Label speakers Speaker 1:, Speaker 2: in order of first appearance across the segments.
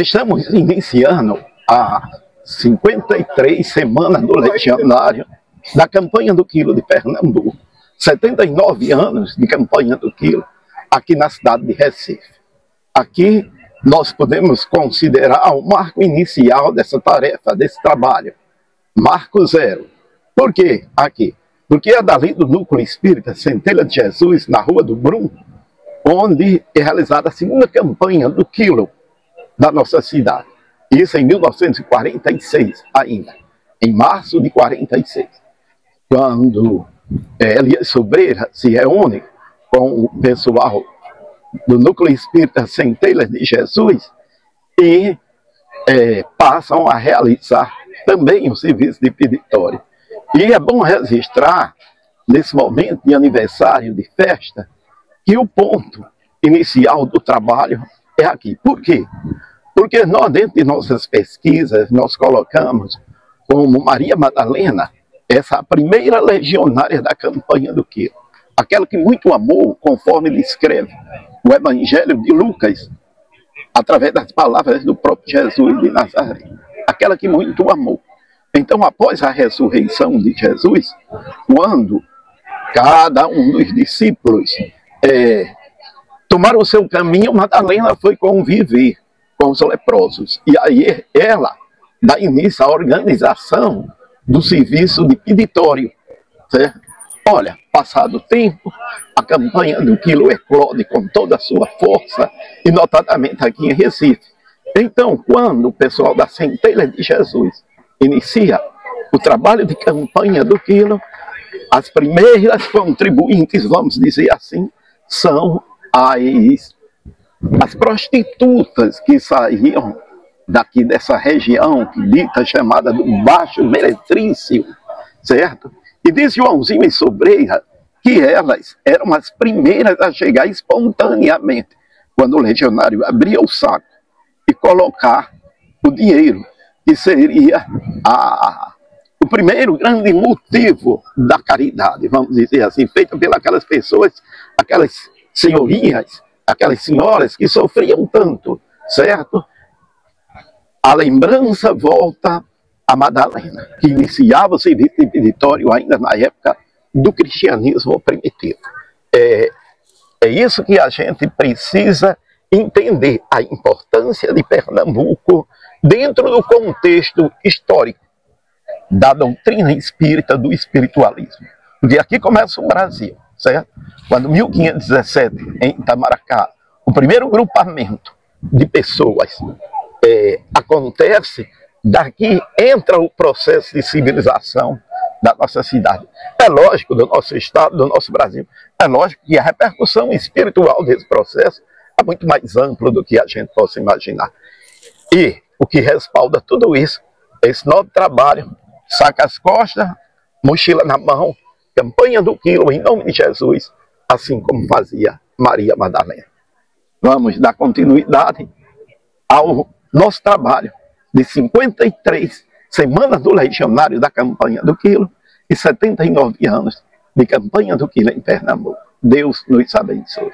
Speaker 1: Estamos iniciando a 53 semanas do Legionário da campanha do Quilo de Pernambuco. 79 anos de campanha do Quilo aqui na cidade de Recife. Aqui nós podemos considerar o marco inicial dessa tarefa, desse trabalho. Marco zero. Por quê aqui? Porque é dali do Núcleo Espírita Centelha de Jesus, na Rua do Brum, onde é realizada a segunda campanha do Quilo da nossa cidade. Isso em 1946 ainda, em março de 46, quando Elias Sobreira se reúne com o pessoal do Núcleo Espírita Centelha de Jesus e passam a realizar também o serviço de peditório. E é bom registrar, nesse momento de aniversário, de festa, que o ponto inicial do trabalho é aqui. Por quê? Porque nós, dentro de nossas pesquisas, nós colocamos como Maria Madalena, essa primeira legionária da campanha do Quilo. Aquela que muito amou, conforme descreve o Evangelho de Lucas, através das palavras do próprio Jesus de Nazaré. Aquela que muito amou. Então, após a ressurreição de Jesus, quando cada um dos discípulos tomaram o seu caminho, Madalena foi conviver com os leprosos. E aí ela dá início à organização do serviço de peditório. Certo? Olha, passado o tempo, a campanha do Quilo eclode com toda a sua força, e notadamente aqui em Recife. Então, quando o pessoal da Centelha de Jesus inicia o trabalho de campanha do Quilo, as primeiras contribuintes, vamos dizer assim, são as prostitutas que saíam daqui dessa região dita chamada do Baixo Meretrício, certo? E diz Joãozinho e Sobreira que elas eram as primeiras a chegar espontaneamente, quando o legionário abria o saco e colocar o dinheiro, que seria o primeiro grande motivo da caridade, vamos dizer assim, feita pelas pessoas, aquelas senhorias, aquelas senhoras que sofriam tanto, certo? A lembrança volta a Madalena, que iniciava o serviço de peditório ainda na época do cristianismo primitivo. É isso que a gente precisa entender, a importância de Pernambuco dentro do contexto histórico da doutrina espírita, do espiritualismo. Porque aqui começa o Brasil, certo? Quando, em 1517, em Itamaracá, o primeiro grupamento de pessoas acontece, daqui entra o processo de civilização da nossa cidade. É lógico, do nosso estado, do nosso Brasil, é lógico que a repercussão espiritual desse processo é muito mais ampla do que a gente possa imaginar. E o que respalda tudo isso é esse novo trabalho, saca as costas, mochila na mão, campanha do Quilo em nome de Jesus, assim como fazia Maria Madalena. Vamos dar continuidade ao nosso trabalho de 53 semanas do Legionário da campanha do Quilo e 79 anos de campanha do Quilo em Pernambuco. Deus nos abençoe.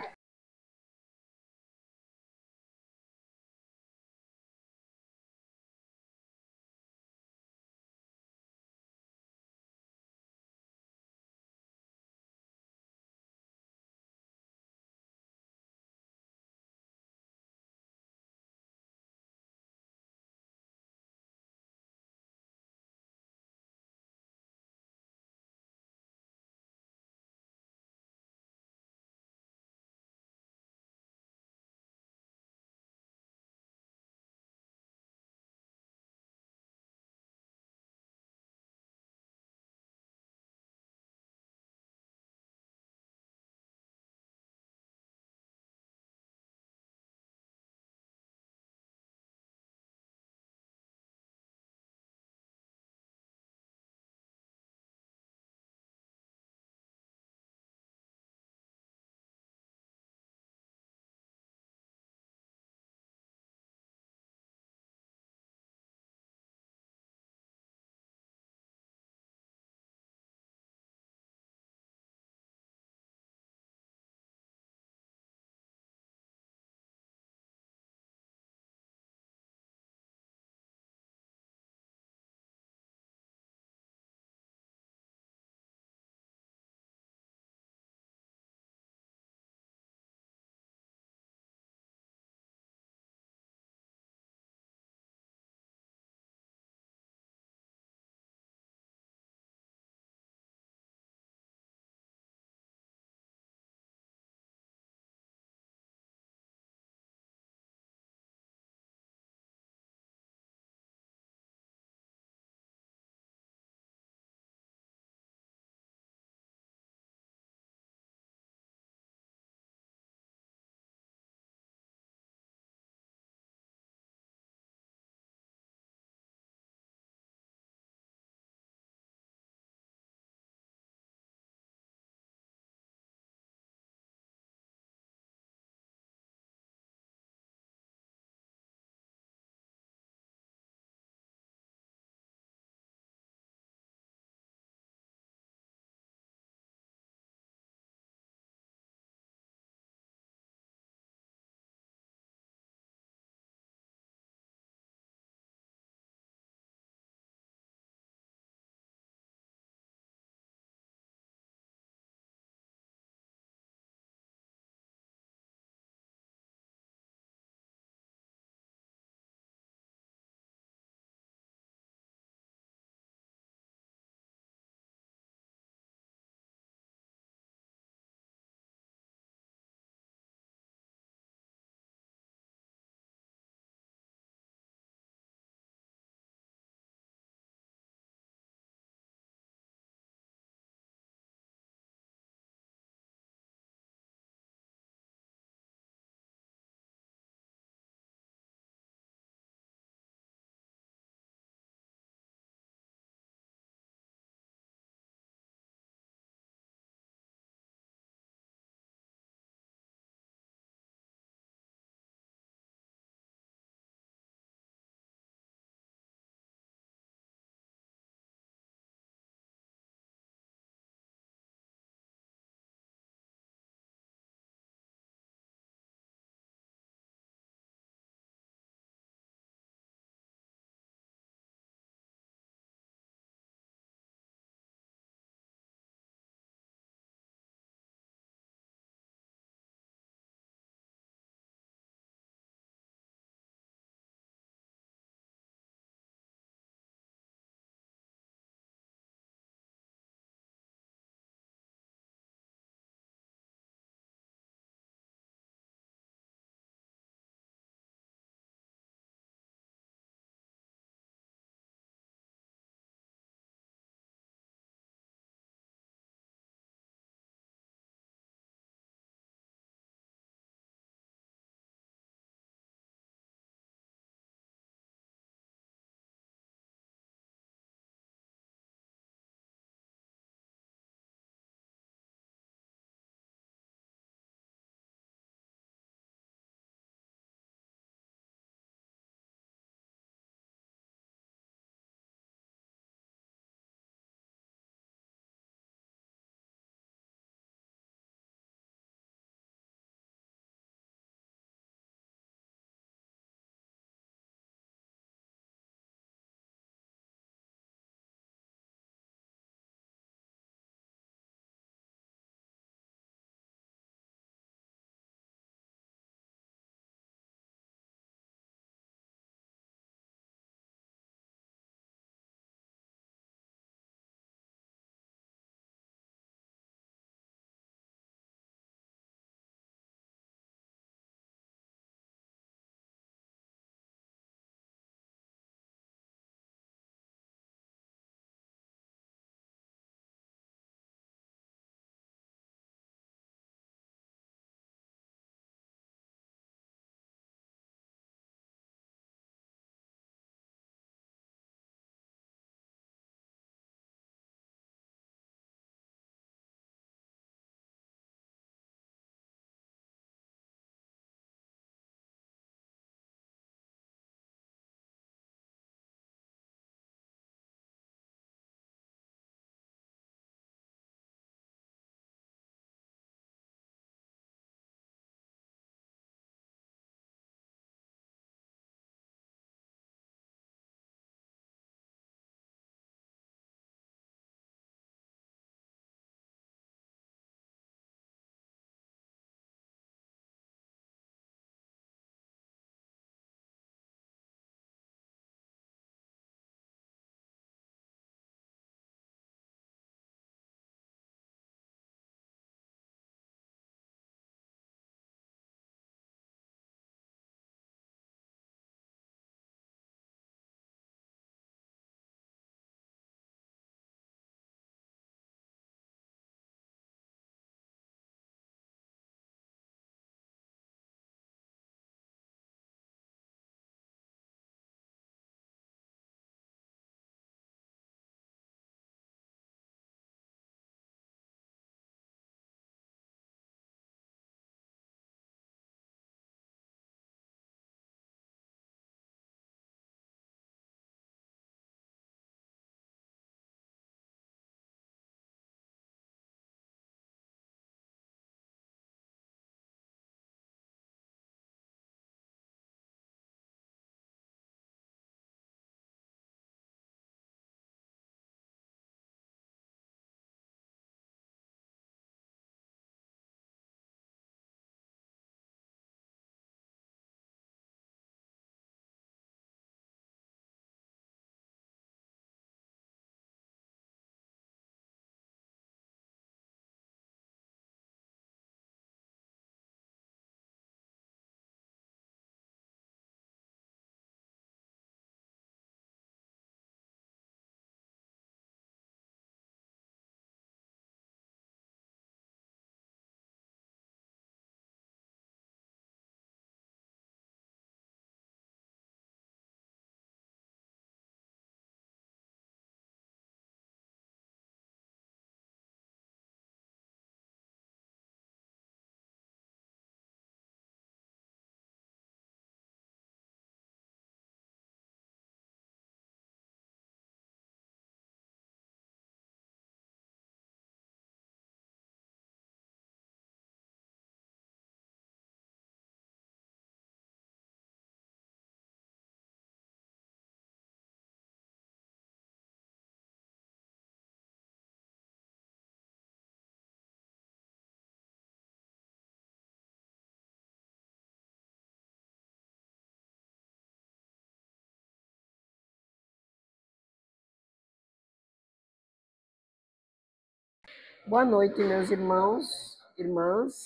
Speaker 2: Boa noite, meus irmãos, irmãs.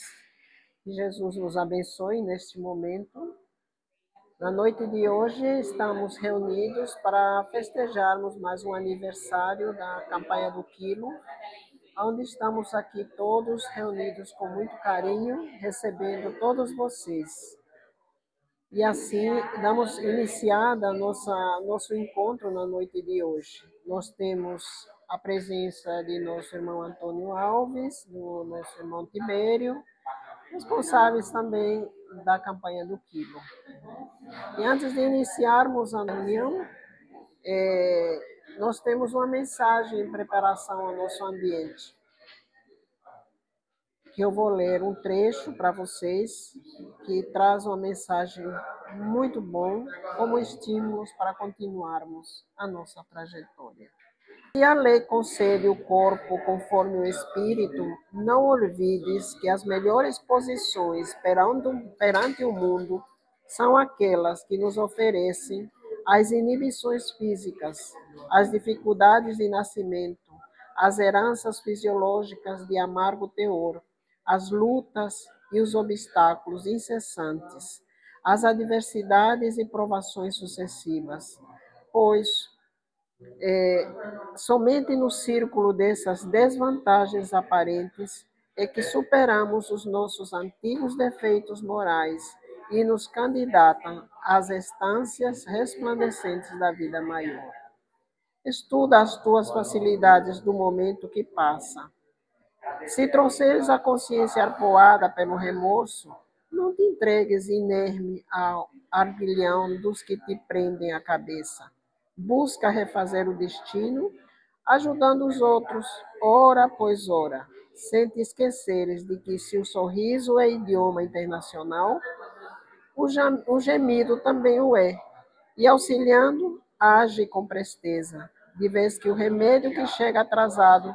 Speaker 2: Que Jesus nos abençoe neste momento. Na noite de hoje, estamos reunidos para festejarmos mais um aniversário da campanha do Quilo, onde estamos aqui todos reunidos com muito carinho, recebendo todos vocês. E assim, damos iniciada nosso encontro na noite de hoje. Nós temos a presença de nosso irmão Antônio Alves, do nosso irmão Tibério, responsáveis também da campanha do Quilo. E antes de iniciarmos a reunião, nós temos uma mensagem em preparação ao nosso ambiente, que eu vou ler um trecho para vocês, que traz uma mensagem muito bom, como estímulos para continuarmos a nossa trajetória. Se a lei concede o corpo conforme o espírito, não olvides que as melhores posições perante o mundo são aquelas que nos oferecem as inibições físicas, as dificuldades de nascimento, as heranças fisiológicas de amargo teor, as lutas e os obstáculos incessantes, as adversidades e provações sucessivas, pois somente no círculo dessas desvantagens aparentes é que superamos os nossos antigos defeitos morais e nos candidatam às estâncias resplandecentes da vida maior. Estuda as tuas facilidades do momento que passa. Se trouxeres a consciência arpoada pelo remorso, não te entregues inerme ao arguilhão dos que te prendem a cabeça. Busca refazer o destino, ajudando os outros, ora após ora, sem te esqueceres de que se o sorriso é idioma internacional, o gemido também o é. E auxiliando, age com presteza, de vez que o remédio que chega atrasado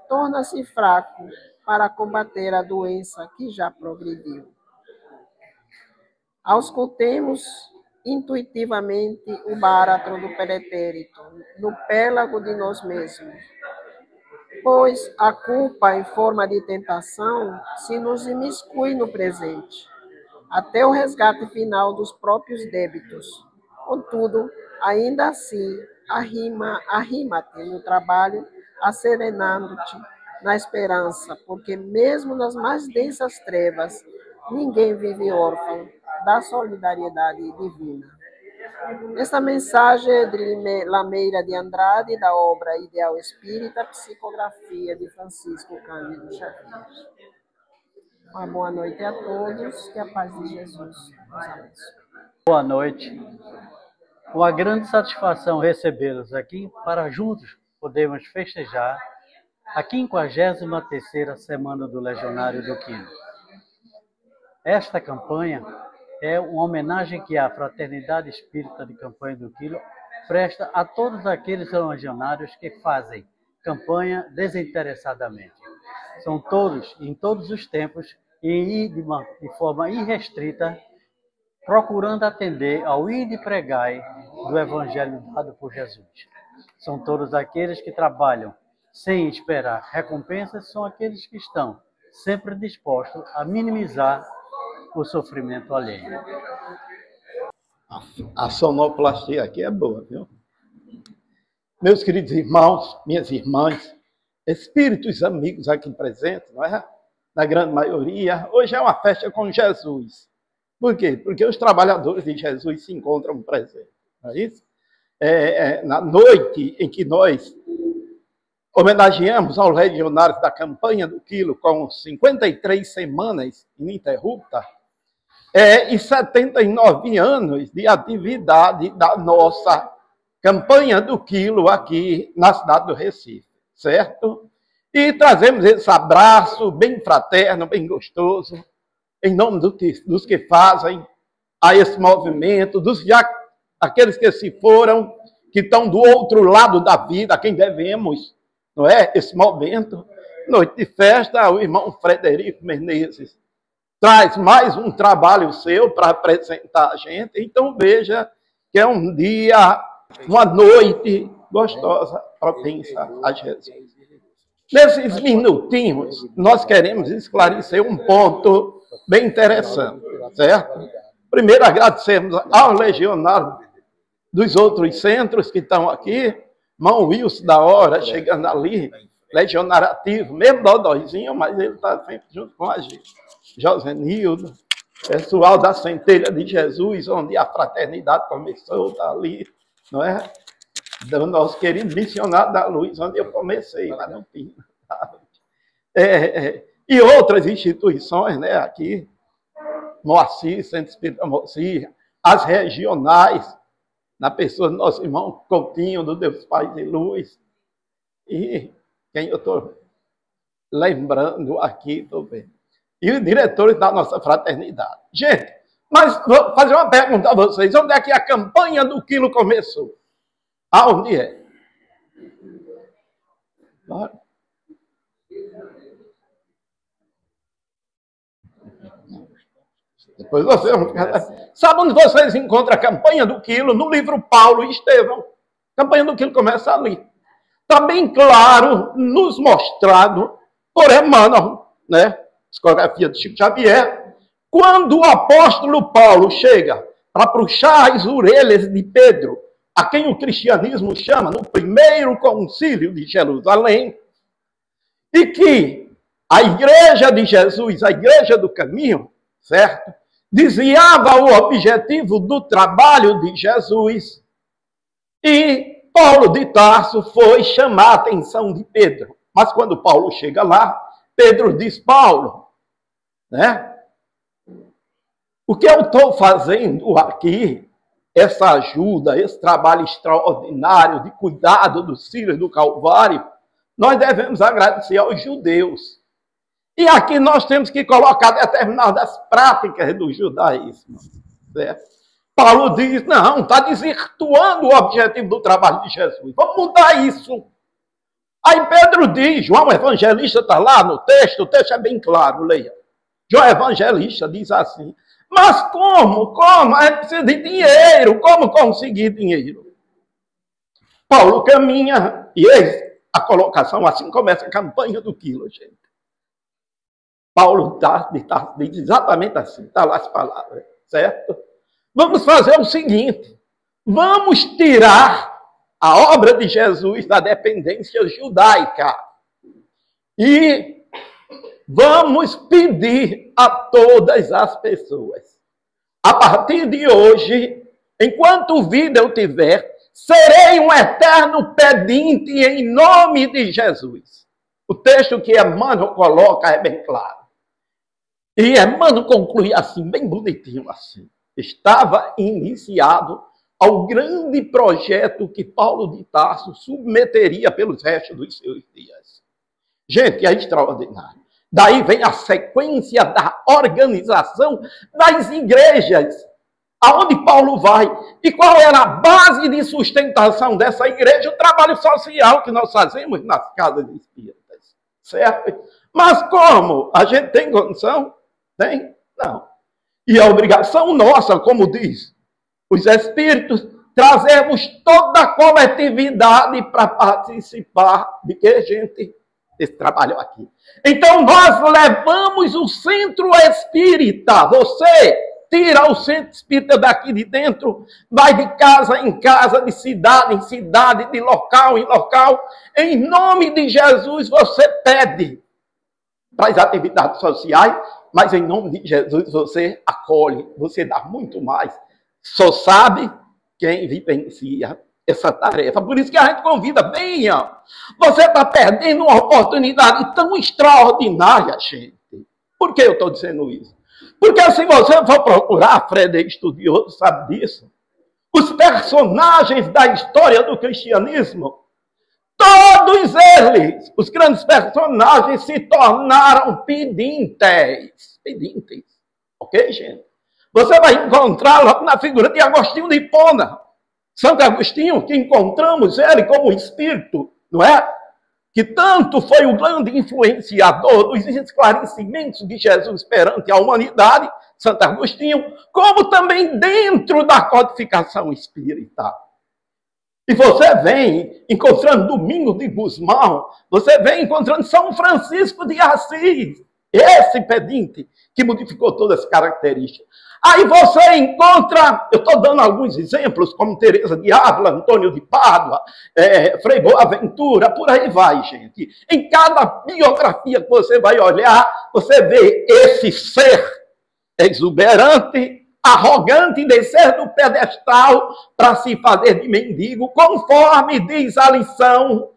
Speaker 2: torna-se fraco para combater a doença que já progrediu. Auscultemos intuitivamente o báratro do pretérito, no pélago de nós mesmos, pois a culpa em forma de tentação se nos imiscui no presente, até o resgate final dos próprios débitos. Contudo, ainda assim, arrima-te no trabalho, asserenando-te na esperança, porque mesmo nas mais densas trevas, ninguém vive órfão da solidariedade divina. Esta mensagem é de Lameira de Andrade, da obra Ideal Espírita, psicografia de Francisco Cândido Xavier. Uma boa noite a todos, que a paz de Jesus nos abençoe.
Speaker 3: Boa noite. Uma grande satisfação recebê-los aqui para juntos podermos festejar a 53ª Semana do Legionário do Quilo. Esta campanha é uma homenagem que a Fraternidade Espírita de Campanha do Quilo presta a todos aqueles legionários que fazem campanha desinteressadamente. São todos, em todos os tempos, e de forma irrestrita, procurando atender ao ide e pregai do Evangelho dado por Jesus. São todos aqueles que trabalham sem esperar recompensas, são aqueles que estão sempre dispostos a minimizar o sofrimento alheio.
Speaker 1: A sonoplastia aqui é boa, viu? Meus queridos irmãos, minhas irmãs, espíritos amigos aqui presentes, não é? Na grande maioria, hoje é uma festa com Jesus. Por quê? Porque os trabalhadores de Jesus se encontram presentes, não é isso? Na noite em que nós homenageamos aos legionários da campanha do Quilo com 53 semanas ininterruptas, e 79 anos de atividade da nossa campanha do Quilo aqui na cidade do Recife, certo? E trazemos esse abraço bem fraterno, bem gostoso, em nome dos que fazem a esse movimento, aqueles que se foram, que estão do outro lado da vida, a quem devemos, não é? Esse momento. Noite de festa, o irmão Frederico Menezes traz mais um trabalho seu para apresentar a gente. Então veja que é um dia, uma noite gostosa, propensa a Jesus. Nesses minutinhos, nós queremos esclarecer um ponto bem interessante, certo? Primeiro, agradecemos aos legionários dos outros centros que estão aqui, irmão Wilson da hora, chegando ali, legionário ativo, mesmo dodóizinho, mas ele está sempre junto com a gente. José Nildo, pessoal da Centelha de Jesus, onde a fraternidade começou, está ali, não é? Do nosso querido missionário da luz, onde eu comecei, lá no Pino. E outras instituições, né, aqui, Moacir, Centro Espírita Moacir, as regionais, na pessoa do nosso irmão Coutinho, do Deus Pai de Luz, e quem eu estou lembrando aqui, estou vendo, e os diretores da nossa fraternidade. Gente, mas vou fazer uma pergunta a vocês, onde é que a campanha do quilo começou? Aonde é? Bora. Depois vocês vão ficar... Sabe onde vocês encontram a campanha do quilo? No livro Paulo e Estevão. A campanha do quilo começa ali. Está bem claro, nos mostrado por Emmanuel, né? Psicografia de Chico Xavier, quando o apóstolo Paulo chega para puxar as orelhas de Pedro, a quem o cristianismo chama no primeiro concílio de Jerusalém, e que a igreja de Jesus, a igreja do caminho, certo? Desviava o objetivo do trabalho de Jesus, e Paulo de Tarso foi chamar a atenção de Pedro. Mas quando Paulo chega lá, Pedro diz, Paulo, né? O que eu estou fazendo aqui, essa ajuda, esse trabalho extraordinário de cuidado dos filhos do Calvário, nós devemos agradecer aos judeus. E aqui nós temos que colocar determinadas práticas do judaísmo. Certo? Paulo diz, não, está desvirtuando o objetivo do trabalho de Jesus. Vamos mudar isso. Aí Pedro diz, João Evangelista está lá no texto, o texto é bem claro, leia. João Evangelista diz assim, mas como? Como? A gente precisa de dinheiro. Como conseguir dinheiro? Paulo caminha, e eis a colocação, assim começa a campanha do quilo, gente. Paulo diz exatamente assim, está lá as palavras, certo? Vamos fazer o seguinte, vamos tirar a obra de Jesus da dependência judaica e vamos pedir a todas as pessoas, a partir de hoje, enquanto vida eu tiver, serei um eterno pedinte em nome de Jesus. O texto que Emmanuel coloca é bem claro. E Emmanuel conclui assim, bem bonitinho assim. Estava iniciado ao grande projeto que Paulo de Tarso submeteria pelos restos dos seus dias. Gente, é extraordinário. Daí vem a sequência da organização das igrejas, aonde Paulo vai. E qual era a base de sustentação dessa igreja? O trabalho social que nós fazemos nas casas espíritas. Certo? Mas como? A gente tem condição? Tem? Não. E a obrigação nossa, como diz os espíritos, trazemos toda a coletividade para participar de que, gente? Desse trabalho aqui. Então, nós levamos o centro espírita. Você tira o centro espírita daqui de dentro, vai de casa em casa, de cidade em cidade, de local em local. Em nome de Jesus, você pede para as atividades sociais, mas em nome de Jesus você acolhe, você dá muito mais. Só sabe quem vivencia essa tarefa. Por isso que a gente convida, venha. Você está perdendo uma oportunidade tão extraordinária, gente. Por que eu estou dizendo isso? Porque se você for procurar, Fred é estudioso, sabe disso, os personagens da história do cristianismo, todos eles, os grandes personagens, se tornaram pedintes. Pedintes. Ok, gente? Você vai encontrá-lo na figura de Agostinho de Hipona. Santo Agostinho, que encontramos ele como espírito, não é? Que tanto foi o grande influenciador dos esclarecimentos de Jesus perante a humanidade, Santo Agostinho, como também dentro da codificação espírita. E você vem encontrando Domingos de Gusmão, você vem encontrando São Francisco de Assis, esse pedinte que modificou todas as características. Aí você encontra, eu estou dando alguns exemplos, como Teresa de Ávila, Antônio de Pádua, Frei Boaventura, por aí vai, gente. Em cada biografia que você vai olhar, você vê esse ser exuberante, arrogante, descer do pedestal para se fazer de mendigo, conforme diz a lição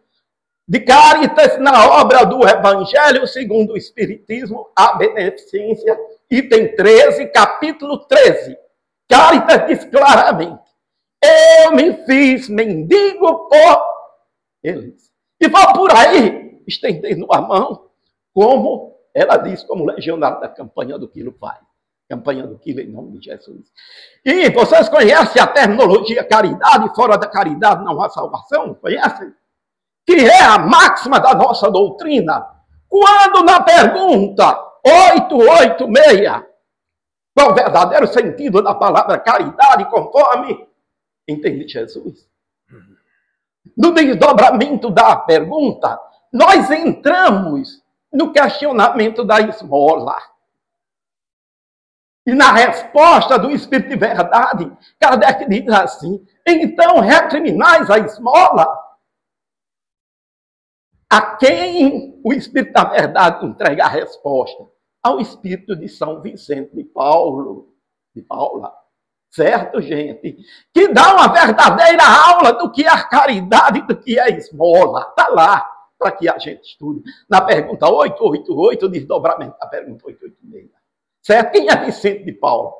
Speaker 1: de Caritas na obra do Evangelho segundo o Espiritismo, a beneficência, item 13, capítulo 13. Caritas diz claramente: eu me fiz mendigo por eles. E vou por aí, estendendo a mão, como ela diz, como legionário da campanha do Quilo faz. Campanha do Quilo em nome de Jesus. E vocês conhecem a terminologia caridade, fora da caridade não há salvação? Conhecem? Que é a máxima da nossa doutrina. Quando na pergunta 886, qual o verdadeiro sentido da palavra caridade, conforme entende Jesus? No desdobramento da pergunta, nós entramos no questionamento da esmola. E na resposta do Espírito de Verdade, Kardec diz assim: então recriminais a esmola? A quem o Espírito da Verdade entrega a resposta? Ao Espírito de São Vicente de Paula. Certo, gente? Que dá uma verdadeira aula do que é caridade, do que é esmola. Está lá, para que a gente estude. Na pergunta 888, o desdobramento da pergunta 886. Certo? Quem é Vicente de Paula?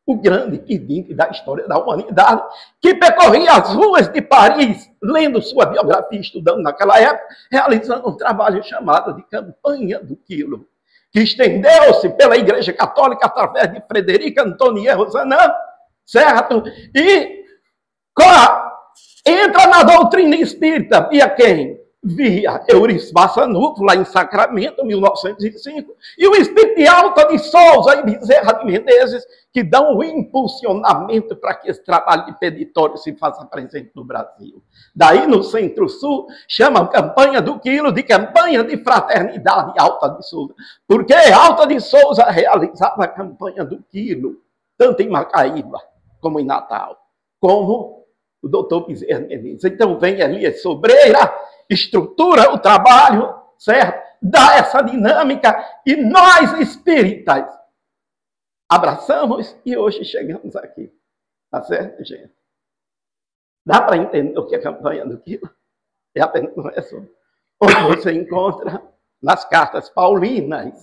Speaker 1: O grande pedinte da história da humanidade, que percorria as ruas de Paris, lendo sua biografia, estudando naquela época, realizando um trabalho chamado de Campanha do Quilo, que estendeu-se pela Igreja Católica através de Frederica Antonier Rosanã, certo? E entra na doutrina espírita via quem? Via Eurípides Bassanufo, lá em Sacramento, 1905, e o Espírito de Alta de Souza e Bezerra de Menezes, que dão o impulsionamento para que esse trabalho de peditório se faça presente no Brasil. Daí, no Centro-Sul, chamam Campanha do Quilo de Campanha de Fraternidade Alta de Souza, porque Alta de Souza realizava a Campanha do Quilo, tanto em Macaíba, como em Natal, como o doutor Bezerra de Menezes. Então, vem Elias Sobreira, estrutura o trabalho, certo? Dá essa dinâmica e nós espíritas abraçamos e hoje chegamos aqui. Tá certo, gente? Dá para entender o que é a campanha do Quilo? É apenas um resumo. Onde você encontra nas cartas paulinas.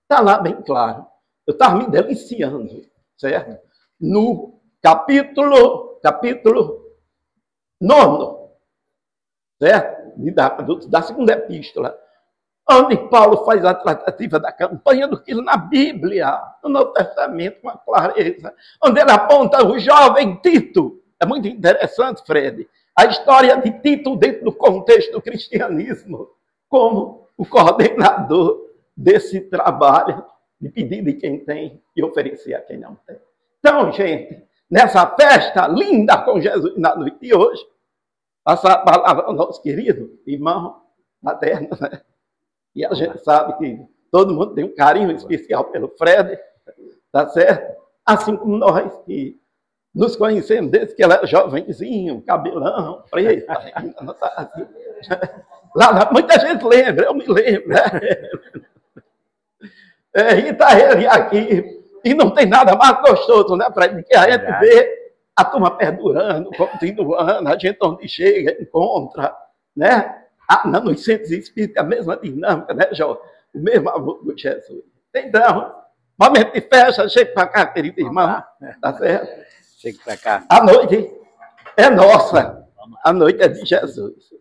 Speaker 1: Está lá bem claro. Eu estava me deliciando, certo? No capítulo 9, certo? Da segunda epístola, onde Paulo faz a tratativa da campanha do Quilo na Bíblia, no Novo Testamento, com a clareza, onde ele aponta o jovem Tito. É muito interessante, Fred, a história de Tito dentro do contexto do cristianismo, como o coordenador desse trabalho de pedir de quem tem e oferecer a quem não tem. Então, gente, nessa festa linda com Jesus na noite de hoje, passar a palavra ao nosso querido irmão materno, né? E a gente sabe que todo mundo tem um carinho especial pelo Fred, tá certo? Assim como nós que nos conhecemos desde que ele era jovenzinho, cabelão, preto, ainda não tá assim. Lá, muita gente lembra, eu me lembro, né? E tá ele aqui, e não tem nada mais gostoso, né, Fred? Que a gente vê a turma perdurando, continuando, a gente onde chega, encontra, né? Nos centros espíritas, a mesma dinâmica, né, Jó? O mesmo amor de Jesus. Então, momento de festa, chega para cá, querido irmão, tá certo?
Speaker 4: Chega para cá.
Speaker 1: A noite é nossa, a noite é de Jesus.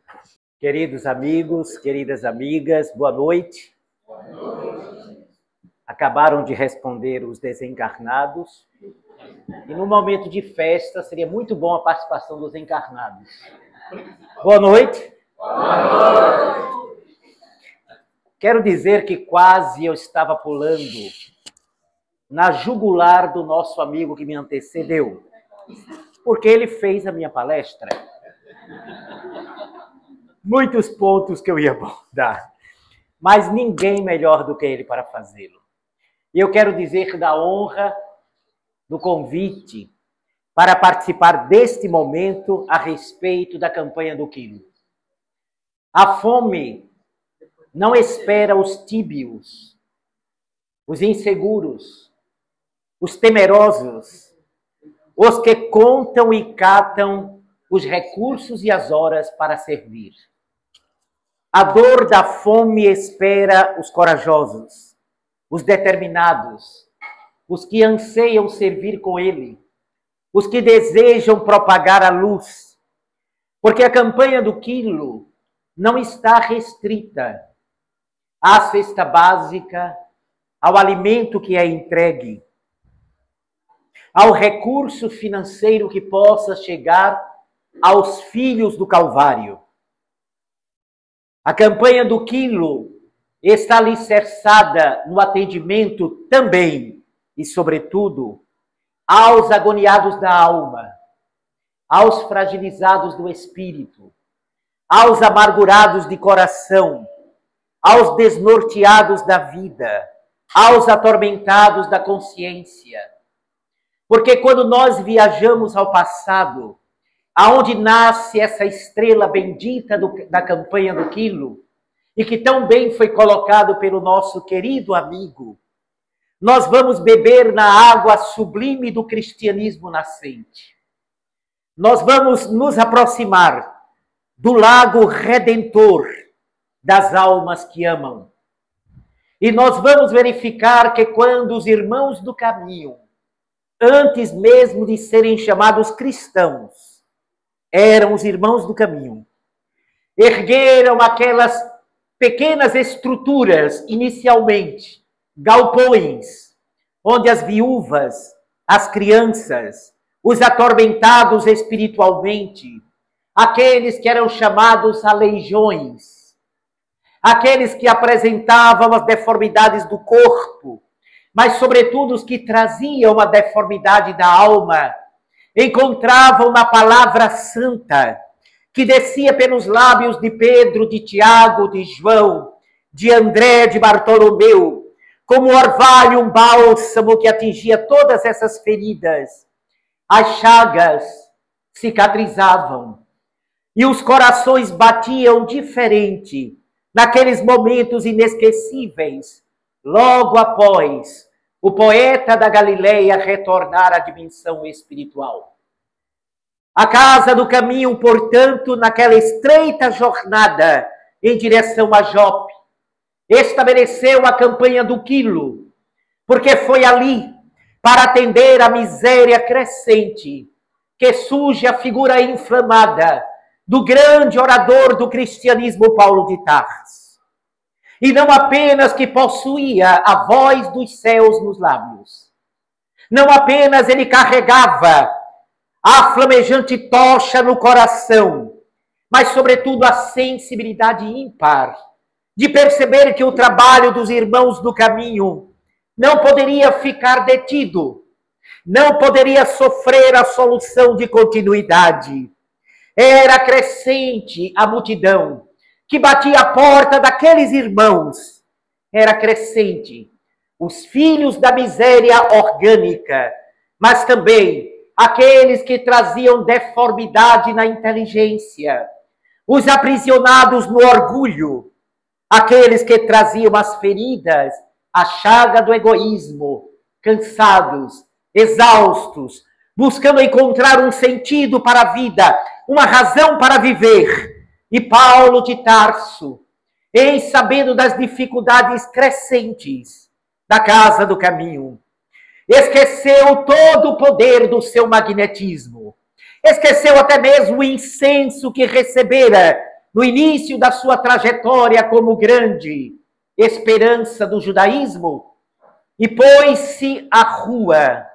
Speaker 4: Queridos amigos, queridas amigas, boa noite. Boa noite. Acabaram de responder os desencarnados. E no momento de festa, seria muito bom a participação dos encarnados. Boa noite. Boa noite. Quero dizer que quase eu estava pulando na jugular do nosso amigo que me antecedeu, porque ele fez a minha palestra Muitos pontos que eu ia abordar, mas ninguém melhor do que ele para fazê-lo. E eu quero dizer da honra do convite para participar deste momento a respeito da campanha do quilo. A fome não espera os tíbios, os inseguros, os temerosos, os que contam e catam os recursos e as horas para servir. A dor da fome espera os corajosos, os determinados, os que anseiam servir com ele, os que desejam propagar a luz. Porque a campanha do quilo não está restrita à cesta básica, ao alimento que é entregue, ao recurso financeiro que possa chegar aos filhos do Calvário. A campanha do quilo está alicerçada no atendimento também e, sobretudo, aos agoniados da alma, aos fragilizados do espírito, aos amargurados de coração, aos desnorteados da vida, aos atormentados da consciência. Porque quando nós viajamos ao passado, aonde nasce essa estrela bendita da campanha do quilo, e que tão bem foi colocado pelo nosso querido amigo, nós vamos beber na água sublime do cristianismo nascente. Nós vamos nos aproximar do lago redentor das almas que amam. E nós vamos verificar que quando os irmãos do caminho, antes mesmo de serem chamados cristãos, eram os irmãos do caminho, ergueram aquelas pequenas estruturas, inicialmente, galpões, onde as viúvas, as crianças, os atormentados espiritualmente, aqueles que eram chamados aleijões, aqueles que apresentavam as deformidades do corpo, mas sobretudo os que traziam a deformidade da alma, encontravam na palavra santa, que descia pelos lábios de Pedro, de Tiago, de João, de André, de Bartolomeu, como orvalho, um bálsamo que atingia todas essas feridas. As chagas cicatrizavam e os corações batiam diferente naqueles momentos inesquecíveis, logo após o poeta da Galileia retornar à dimensão espiritual. A casa do caminho, portanto, naquela estreita jornada em direção a Jope, estabeleceu a campanha do quilo, porque foi ali, para atender a miséria crescente, que surge a figura inflamada do grande orador do cristianismo, Paulo de Tarso. E não apenas que possuía a voz dos céus nos lábios, não apenas ele carregava a flamejante tocha no coração, mas sobretudo a sensibilidade ímpar de perceber que o trabalho dos irmãos do caminho não poderia ficar detido, não poderia sofrer a solução de continuidade. Era crescente a multidão que batia a porta daqueles irmãos. Era crescente os filhos da miséria orgânica, mas também aqueles que traziam deformidade na inteligência, os aprisionados no orgulho, aqueles que traziam as feridas, a chaga do egoísmo, cansados, exaustos, buscando encontrar um sentido para a vida, uma razão para viver. E Paulo de Tarso, em sabendo das dificuldades crescentes da casa do caminho, esqueceu todo o poder do seu magnetismo, esqueceu até mesmo o incenso que recebera no início da sua trajetória como grande esperança do judaísmo, e pôs-se à rua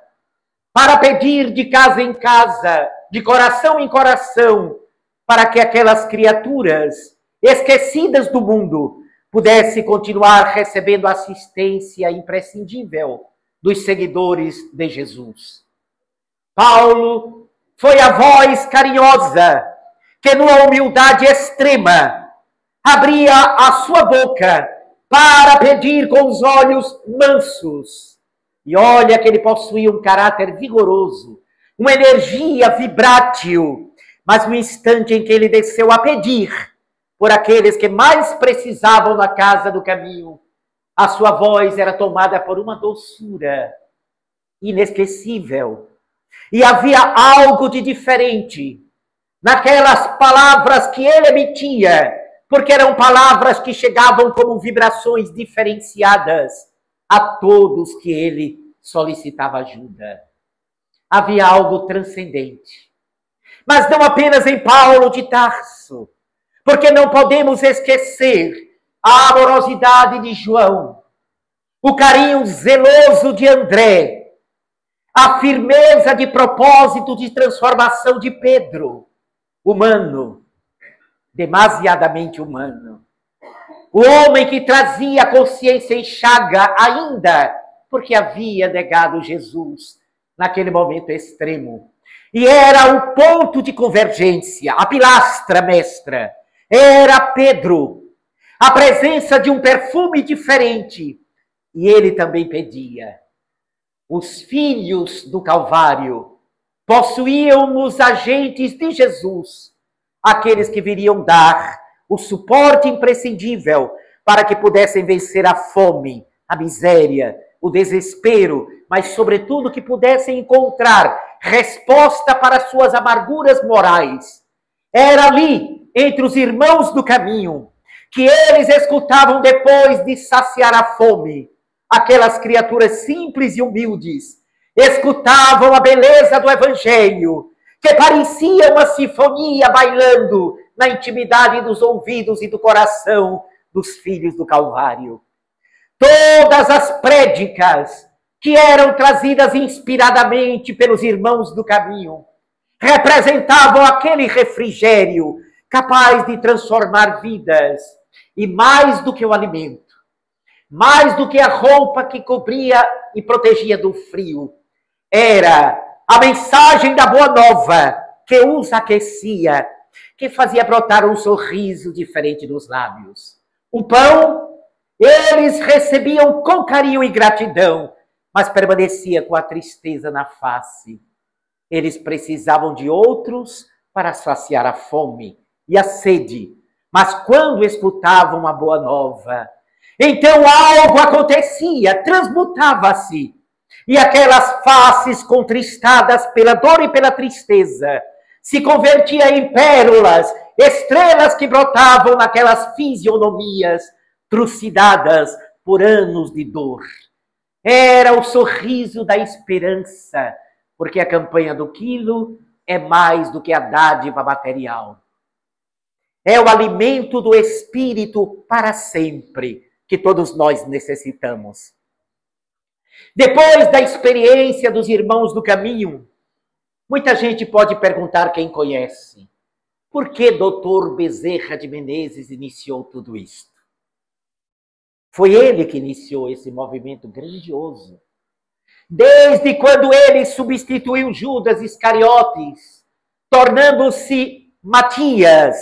Speaker 4: para pedir de casa em casa, de coração em coração, para que aquelas criaturas esquecidas do mundo pudessem continuar recebendo assistência imprescindível dos seguidores de Jesus. Paulo foi a voz carinhosa que numa humildade extrema abria a sua boca para pedir com os olhos mansos. E olha que ele possuía um caráter vigoroso, uma energia vibrátil, mas no instante em que ele desceu a pedir por aqueles que mais precisavam na casa do caminho, a sua voz era tomada por uma doçura inesquecível. E havia algo de diferente naquelas palavras que ele emitia, porque eram palavras que chegavam como vibrações diferenciadas a todos que ele solicitava ajuda. Havia algo transcendente. Mas não apenas em Paulo de Tarso, porque não podemos esquecer a amorosidade de João, o carinho zeloso de André, a firmeza de propósito de transformação de Pedro, humano, demasiadamente humano. O homem que trazia a consciência em chaga ainda, porque havia negado Jesus naquele momento extremo. E era o ponto de convergência, a pilastra mestra. Era Pedro, a presença de um perfume diferente. E ele também pedia. Os filhos do Calvário possuíam os agentes de Jesus, aqueles que viriam dar o suporte imprescindível para que pudessem vencer a fome, a miséria, o desespero, mas sobretudo que pudessem encontrar resposta para suas amarguras morais. Era ali, entre os irmãos do caminho, que eles escutavam depois de saciar a fome, aquelas criaturas simples e humildes, escutavam a beleza do Evangelho, que parecia uma sinfonia bailando na intimidade dos ouvidos e do coração dos filhos do Calvário. Todas as prédicas que eram trazidas inspiradamente pelos irmãos do caminho representavam aquele refrigério capaz de transformar vidas. E mais do que o alimento, mais do que a roupa que cobria e protegia do frio, era a mensagem da Boa Nova que os aquecia, que fazia brotar um sorriso diferente dos lábios. O pão eles recebiam com carinho e gratidão, mas permanecia com a tristeza na face. Eles precisavam de outros para saciar a fome e a sede. Mas quando escutavam a boa nova, então algo acontecia, transmutava-se. E aquelas faces contristadas pela dor e pela tristeza se convertiam em pérolas, estrelas que brotavam naquelas fisionomias trucidadas por anos de dor. Era o sorriso da esperança, porque a campanha do quilo é mais do que a dádiva material. É o alimento do espírito para sempre que todos nós necessitamos. Depois da experiência dos irmãos do caminho, muita gente pode perguntar quem conhece. Por que Dr. Bezerra de Menezes iniciou tudo isto? Foi ele que iniciou esse movimento grandioso. Desde quando ele substituiu Judas Iscariotes, tornando-se Matias,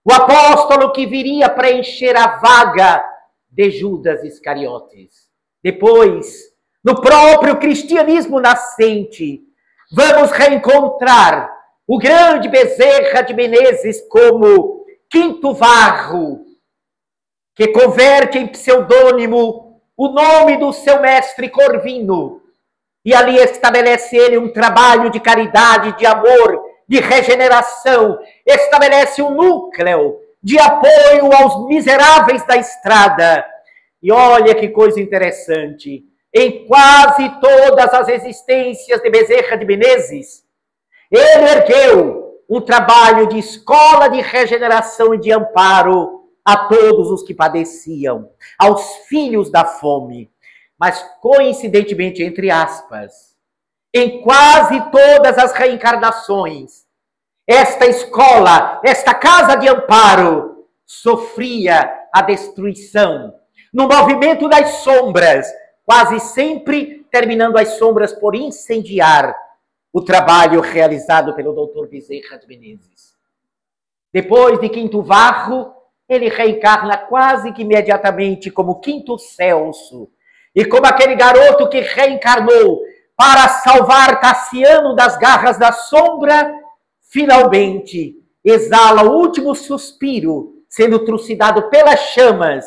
Speaker 4: o apóstolo que viria preencher a vaga de Judas Iscariotes. Depois, no próprio cristianismo nascente, vamos reencontrar o grande Bezerra de Menezes como Quinto Varro, que converte em pseudônimo o nome do seu mestre Corvino. E ali estabelece ele um trabalho de caridade, de amor, de regeneração, estabelece um núcleo de apoio aos miseráveis da estrada. E olha que coisa interessante, em quase todas as existências de Bezerra de Menezes, ele ergueu um trabalho de escola de regeneração e de amparo a todos os que padeciam, aos filhos da fome. Mas, coincidentemente, entre aspas, em quase todas as reencarnações, esta escola, esta casa de amparo, sofria a destruição, no movimento das sombras, quase sempre terminando as sombras por incendiar o trabalho realizado pelo Dr. Bezerra de Menezes. Depois de Quinto Varro, ele reencarna quase que imediatamente como Quinto Celso. E como aquele garoto que reencarnou para salvar Cassiano das garras da sombra, finalmente exala o último suspiro, sendo trucidado pelas chamas,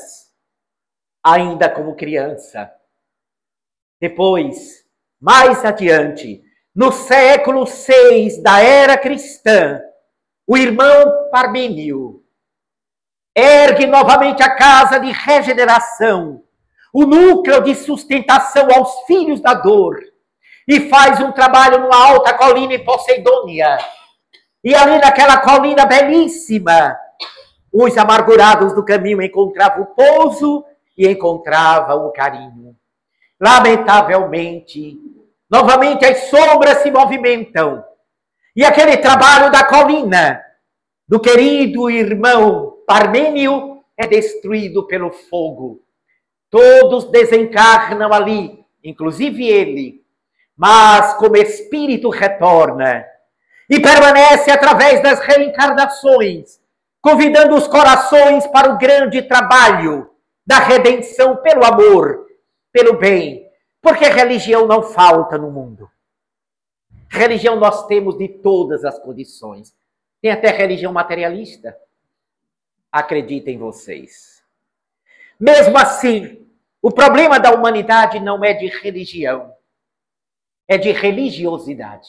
Speaker 4: ainda como criança. Depois, mais adiante, no século VI da era cristã, o irmão Parmênio ergue novamente a casa de regeneração, o núcleo de sustentação aos filhos da dor, e faz um trabalho numa alta colina em Poseidônia. E ali naquela colina belíssima, os amargurados do caminho encontravam o pouso e encontravam o carinho. Lamentavelmente, novamente as sombras se movimentam. E aquele trabalho da colina, do querido irmão Parmênio, é destruído pelo fogo. Todos desencarnam ali, inclusive ele, mas como espírito retorna e permanece através das reencarnações, convidando os corações para o grande trabalho da redenção pelo amor, pelo bem, porque religião não falta no mundo. Religião nós temos de todas as condições. Tem até religião materialista. Acreditem vocês. Mesmo assim, o problema da humanidade não é de religião, é de religiosidade.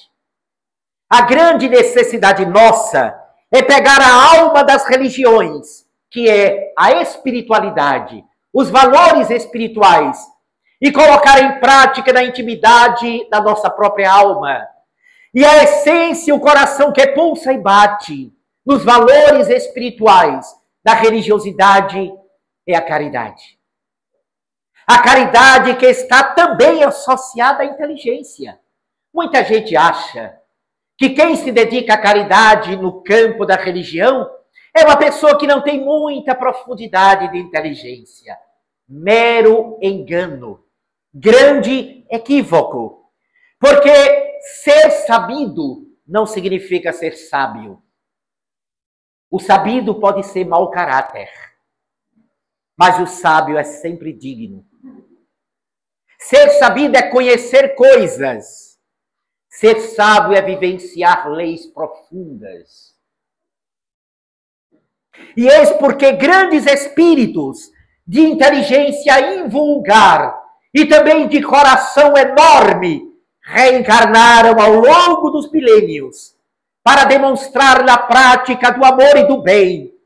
Speaker 4: A grande necessidade nossa é pegar a alma das religiões, que é a espiritualidade, os valores espirituais, e colocar em prática na intimidade da nossa própria alma. E a essência, o coração que pulsa e bate nos valores espirituais da religiosidade é a caridade. A caridade que está também associada à inteligência. Muita gente acha que quem se dedica à caridade no campo da religião é uma pessoa que não tem muita profundidade de inteligência. Mero engano. Grande equívoco. Porque ser sabido não significa ser sábio. O sabido pode ser mau caráter, mas o sábio é sempre digno. Ser sabido é conhecer coisas. Ser sábio é vivenciar leis profundas. E eis porque grandes espíritos de inteligência invulgar e também de coração enorme reencarnaram ao longo dos milênios para demonstrar na prática do amor e do bem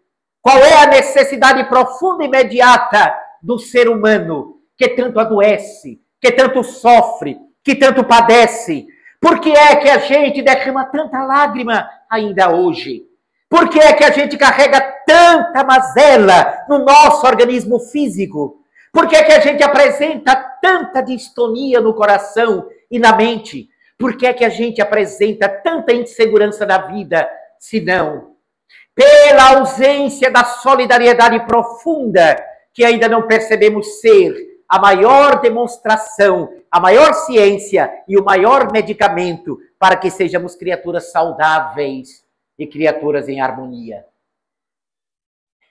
Speaker 4: qual é a necessidade profunda e imediata do ser humano que tanto adoece, que tanto sofre, que tanto padece. Por que é que a gente derrama tanta lágrima ainda hoje? Por que é que a gente carrega tanta mazela no nosso organismo físico? Por que é que a gente apresenta tanta distonia no coração e na mente? Por que é que a gente apresenta tanta insegurança na vida, se não pela ausência da solidariedade profunda que ainda não percebemos ser a maior demonstração, a maior ciência e o maior medicamento para que sejamos criaturas saudáveis e criaturas em harmonia.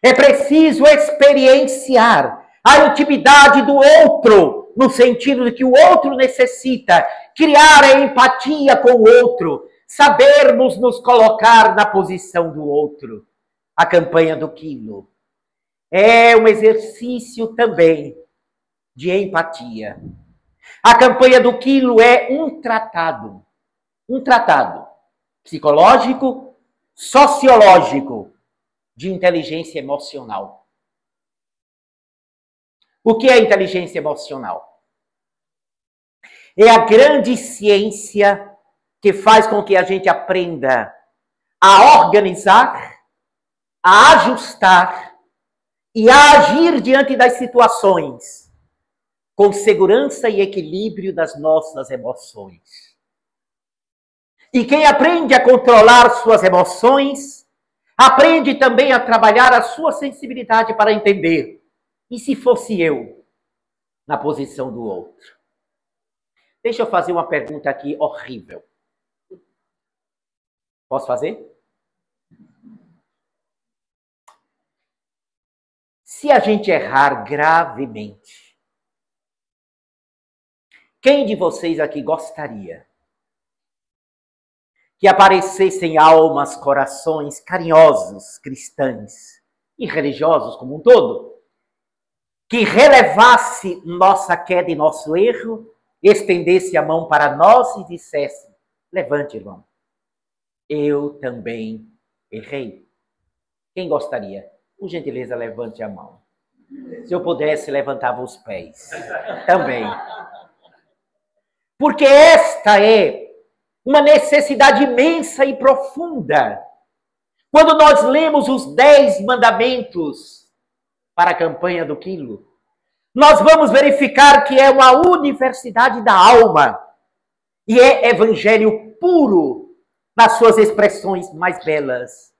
Speaker 4: É preciso experienciar a intimidade do outro, no sentido de que o outro necessita, criar a empatia com o outro, sabermos nos colocar na posição do outro. A campanha do quilo é um exercício também de empatia. A campanha do quilo é um tratado psicológico, sociológico, de inteligência emocional. O que é inteligência emocional? É a grande ciência que faz com que a gente aprenda a organizar, a ajustar e a agir diante das situações com segurança e equilíbrio das nossas emoções. E quem aprende a controlar suas emoções, aprende também a trabalhar a sua sensibilidade para entender. E se fosse eu na posição do outro? Deixa eu fazer uma pergunta aqui horrível. Posso fazer? se a gente errar gravemente, quem de vocês aqui gostaria que aparecessem almas, corações carinhosos, cristãos e religiosos como um todo, que relevasse nossa queda e nosso erro, estendesse a mão para nós e dissesse: levante, irmão, eu também errei. Quem gostaria? Por gentileza, levante a mão. Se eu pudesse, levantava os pés. Também. Porque esta é uma necessidade imensa e profunda. Quando nós lemos os 10 mandamentos para a campanha do quilo, nós vamos verificar que é uma universidade da alma e é evangelho puro nas suas expressões mais belas.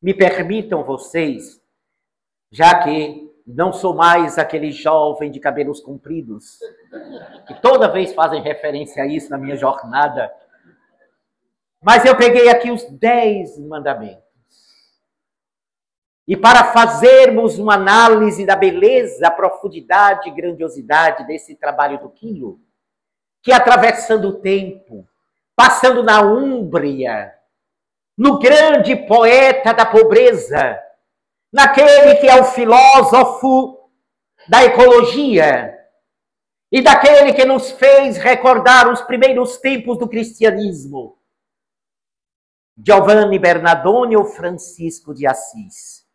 Speaker 4: Me permitam vocês, já que não sou mais aquele jovem de cabelos compridos, que toda vez fazem referência a isso na minha jornada, mas eu peguei aqui os 10 mandamentos. E para fazermos uma análise da beleza, a profundidade e grandiosidade desse trabalho do quilo, que atravessando o tempo, passando na Úmbria, no grande poeta da pobreza, naquele que é o filósofo da ecologia e daquele que nos fez recordar os primeiros tempos do cristianismo, Giovanni Bernardone ou Francisco de Assis.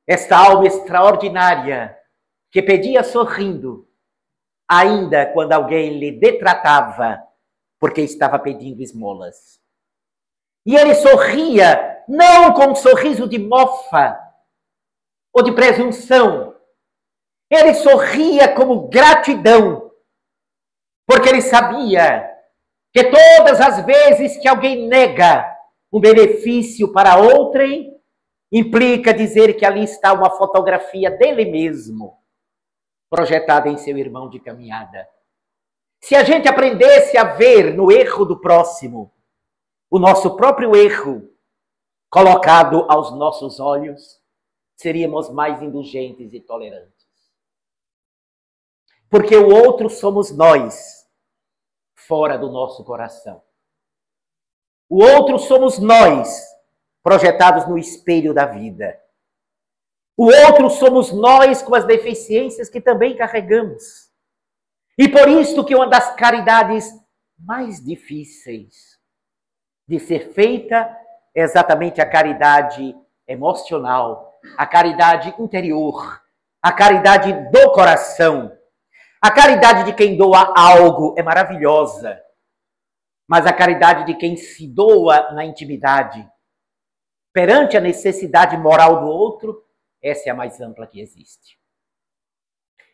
Speaker 4: Esta alma extraordinária que pedia sorrindo, ainda quando alguém lhe detratava porque estava pedindo esmolas. E ele sorria não com um sorriso de mofa ou de presunção. Ele sorria como gratidão, porque ele sabia que todas as vezes que alguém nega um benefício para outrem, implica dizer que ali está uma fotografia dele mesmo, projetada em seu irmão de caminhada. Se a gente aprendesse a ver no erro do próximo o nosso próprio erro colocado aos nossos olhos, seríamos mais indulgentes e tolerantes. Porque o outro somos nós, fora do nosso coração. O outro somos nós, projetados no espelho da vida. O outro somos nós com as deficiências que também carregamos. E por isso que uma das caridades mais difíceis de ser feita é exatamente a caridade emocional, a caridade interior, a caridade do coração. A caridade de quem doa algo é maravilhosa, mas a caridade de quem se doa na intimidade, perante a necessidade moral do outro, essa é a mais ampla que existe.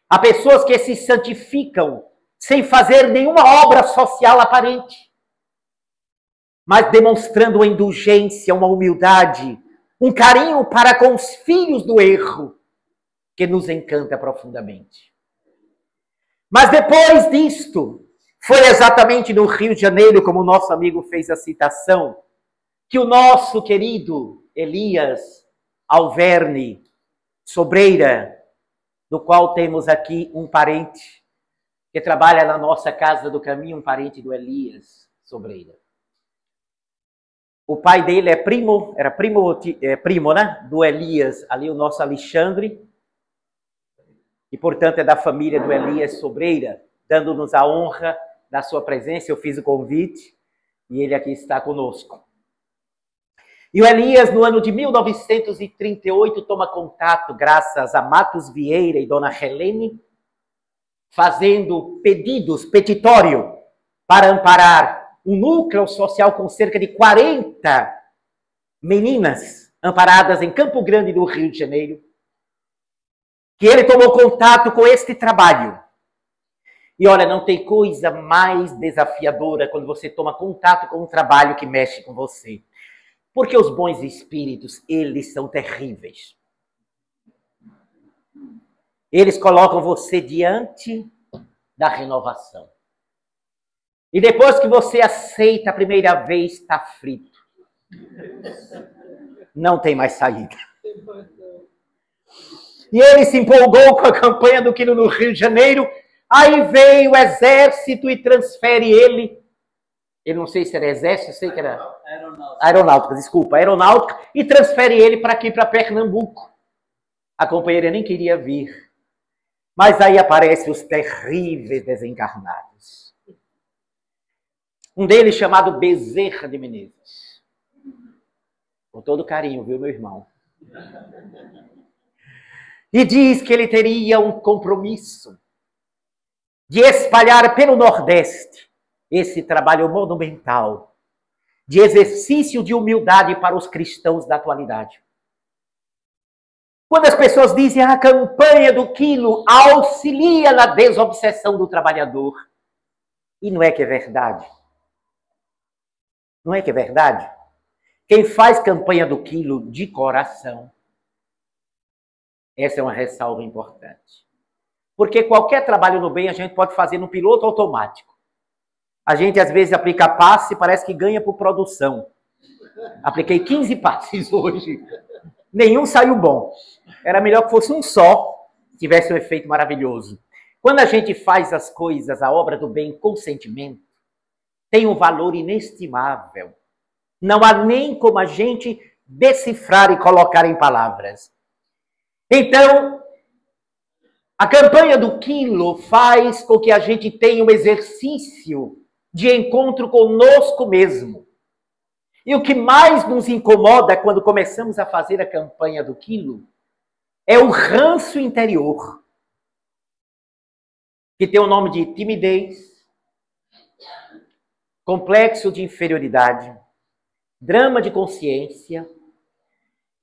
Speaker 4: Há pessoas que se santificam sem fazer nenhuma obra social aparente, mas demonstrando uma indulgência, uma humildade, um carinho para com os filhos do erro, que nos encanta profundamente. Mas depois disto, foi exatamente no Rio de Janeiro, como o nosso amigo fez a citação, que o nosso querido Elias Alverne Sobreira, do qual temos aqui um parente que trabalha na nossa Casa do Caminho, um parente do Elias Sobreira. O pai dele é primo, né, do Elias, ali o nosso Alexandre, e portanto é da família do Elias Sobreira, dando-nos a honra da sua presença. Eu fiz o convite e ele aqui está conosco. E o Elias, no ano de 1938, toma contato, graças a Matos Vieira e Dona Helene, fazendo pedidos, petitório, para amparar um núcleo social com cerca de 40 meninas amparadas em Campo Grande, do Rio de Janeiro, que ele tomou contato com este trabalho. E olha, não tem coisa mais desafiadora quando você toma contato com um trabalho que mexe com você. Porque os bons espíritos, eles são terríveis. Eles colocam você diante da renovação. E depois que você aceita a primeira vez, está frito. Não tem mais saída. E ele se empolgou com a campanha do quilo no Rio de Janeiro. Aí veio o exército e transfere ele. Eu não sei se era exército, eu sei que era aeronáutica, desculpa, aeronáutica. E transfere ele para aqui, para Pernambuco. A companheira nem queria vir. Mas aí aparecem os terríveis desencarnados. Um deles chamado Bezerra de Menezes. Com todo carinho, viu, meu irmão? E diz que ele teria um compromisso de espalhar pelo Nordeste esse trabalho monumental de exercício de humildade para os cristãos da atualidade. Quando as pessoas dizem a campanha do quilo auxilia na desobsessão do trabalhador. E não é que é verdade? Não é que é verdade? Quem faz campanha do quilo de coração, essa é uma ressalva importante. Porque qualquer trabalho no bem a gente pode fazer no piloto automático. A gente às vezes aplica passe e parece que ganha por produção. Apliquei 15 passes hoje. Nenhum saiu bom. Era melhor que fosse um só, tivesse um efeito maravilhoso. Quando a gente faz as coisas, a obra do bem com sentimento, tem um valor inestimável. Não há nem como a gente decifrar e colocar em palavras. Então, a campanha do quilo faz com que a gente tenha um exercício de encontro conosco mesmo. E o que mais nos incomoda quando começamos a fazer a campanha do quilo é o ranço interior, que tem o nome de timidez, complexo de inferioridade, drama de consciência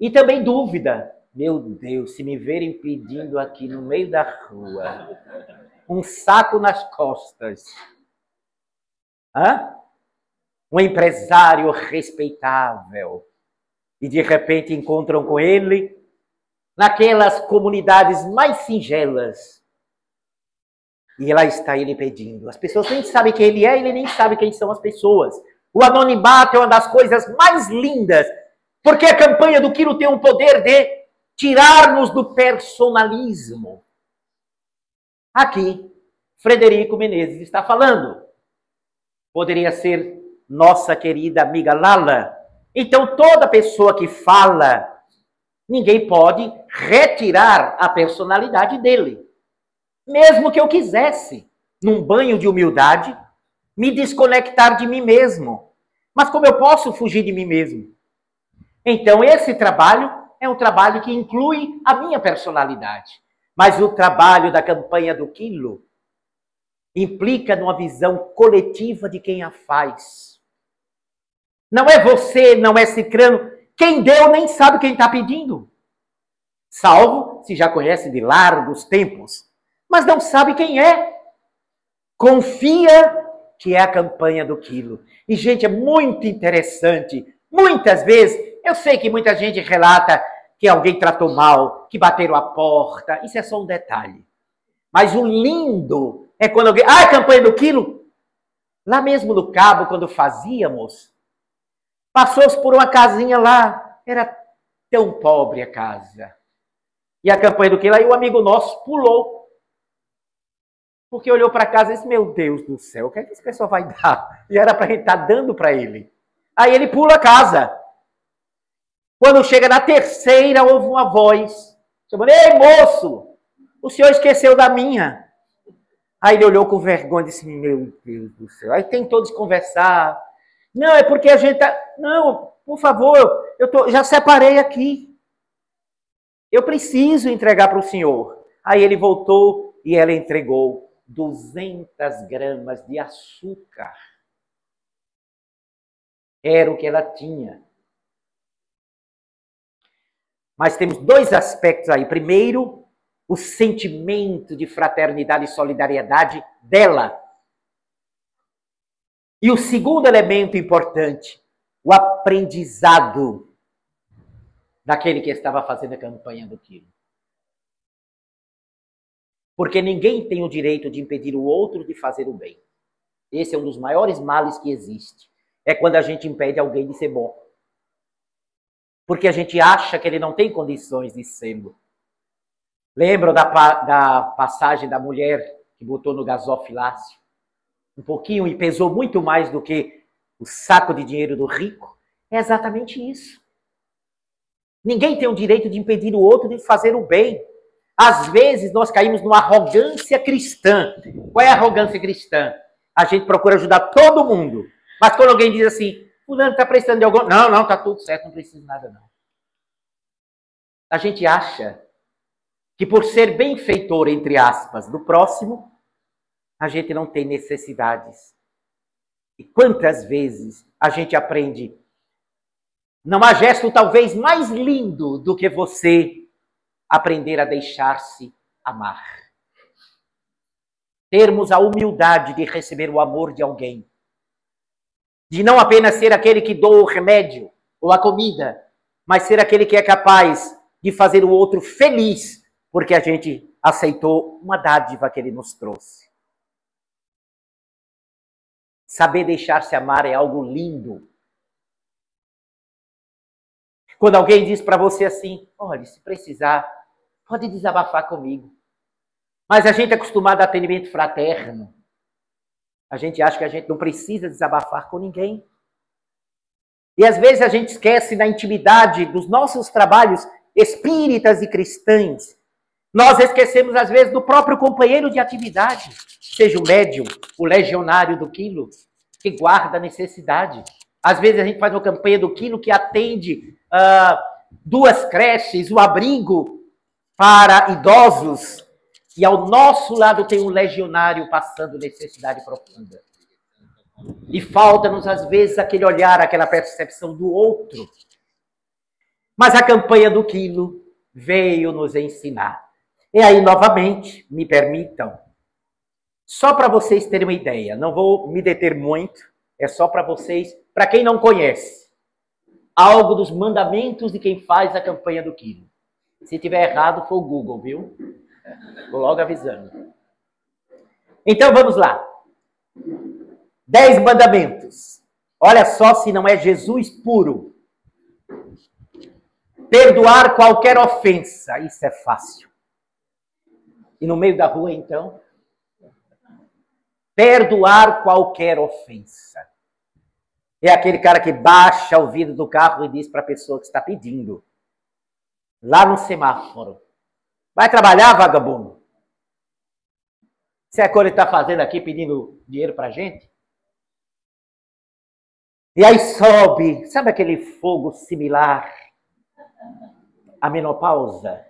Speaker 4: e também dúvida. Meu Deus, se me verem pedindo aqui no meio da rua, um saco nas costas, um empresário respeitável, e de repente encontram com ele naquelas comunidades mais singelas, e lá está ele pedindo. As pessoas nem sabem quem ele é, ele nem sabe quem são as pessoas. O anonimato é uma das coisas mais lindas, porque a campanha do quilo tem um poder de tirar-nos do personalismo. Aqui, Frederico Menezes está falando. Poderia ser nossa querida amiga Lala. Então, toda pessoa que fala, ninguém pode retirar a personalidade dele. Mesmo que eu quisesse, num banho de humildade, me desconectar de mim mesmo. Mas como eu posso fugir de mim mesmo? Então, esse trabalho é um trabalho que inclui a minha personalidade. Mas o trabalho da campanha do quilo implica numa visão coletiva de quem a faz. Não é você, não é cicrano. Quem deu nem sabe quem está pedindo. Salvo se já conhece de largos tempos. Mas não sabe quem é. Confia que é a campanha do quilo. E, gente, é muito interessante. Muitas vezes, eu sei que muita gente relata que alguém tratou mal, que bateram a porta. Isso é só um detalhe. Mas o lindo é quando alguém... a campanha do quilo? Lá mesmo no Cabo, quando fazíamos, passou-se por uma casinha lá. Era tão pobre a casa. E a campanha do quilo, aí o amigo nosso pulou. Porque olhou para casa e disse, meu Deus do céu, o que é que esse pessoal vai dar? E era para a gente estar dando para ele. Aí ele pula a casa. Quando chega na terceira, ouve uma voz chamando, ei, moço, o senhor esqueceu da minha. Aí ele olhou com vergonha e disse, meu Deus do céu. Aí tentou desconversar. Não, é porque a gente tá... Não, por favor, já separei aqui. Eu preciso entregar para o senhor. Aí ele voltou e ela entregou 200 gramas de açúcar. Era o que ela tinha. Mas temos dois aspectos aí. Primeiro, o sentimento de fraternidade e solidariedade dela. E o segundo elemento importante, o aprendizado daquele que estava fazendo a campanha do quilo. Porque ninguém tem o direito de impedir o outro de fazer o bem. Esse é um dos maiores males que existe. É quando a gente impede alguém de ser bom. Porque a gente acha que ele não tem condições de serlo. Lembram da passagem da mulher que botou no gasofilácio um pouquinho e pesou muito mais do que o saco de dinheiro do rico? É exatamente isso. Ninguém tem o direito de impedir o outro de fazer o bem. Às vezes nós caímos numa arrogância cristã. Qual é a arrogância cristã? A gente procura ajudar todo mundo. Mas quando alguém diz assim, fulano está precisando de alguma... Não, está tudo certo, não precisa de nada não. A gente acha que por ser benfeitor, entre aspas, do próximo, a gente não tem necessidades. E quantas vezes a gente aprende, não há gesto talvez mais lindo do que você aprender a deixar-se amar. Termos a humildade de receber o amor de alguém. De não apenas ser aquele que doa o remédio ou a comida, mas ser aquele que é capaz de fazer o outro feliz, porque a gente aceitou uma dádiva que ele nos trouxe. Saber deixar-se amar é algo lindo. Quando alguém diz para você assim, olha, se precisar, pode desabafar comigo. Mas a gente é acostumado a atendimento fraterno. A gente acha que a gente não precisa desabafar com ninguém. E às vezes a gente esquece na intimidade dos nossos trabalhos espíritas e cristãs. Nós esquecemos às vezes do próprio companheiro de atividade, seja o médium, o legionário do quilo, que guarda a necessidade. Às vezes a gente faz uma campanha do quilo que atende 2 creches, o abrigo para idosos, e ao nosso lado tem um legionário passando necessidade profunda. E falta-nos, às vezes, aquele olhar, aquela percepção do outro. Mas a campanha do quilo veio nos ensinar. E aí, novamente, me permitam, só para vocês terem uma ideia, não vou me deter muito, é só para vocês, para quem não conhece, algo dos mandamentos de quem faz a campanha do quilo. Se tiver errado, foi o Google, viu? Vou logo avisando. Então, vamos lá. 10 mandamentos. Olha só se não é Jesus puro. Perdoar qualquer ofensa. Isso é fácil. E no meio da rua, então? Perdoar qualquer ofensa. É aquele cara que baixa o vidro do carro e diz para a pessoa que está pedindo. Lá no semáforo. Vai trabalhar, vagabundo? Isso é a coisa que ele está fazendo aqui, pedindo dinheiro para a gente? E aí sobe, sabe aquele fogo similar à menopausa?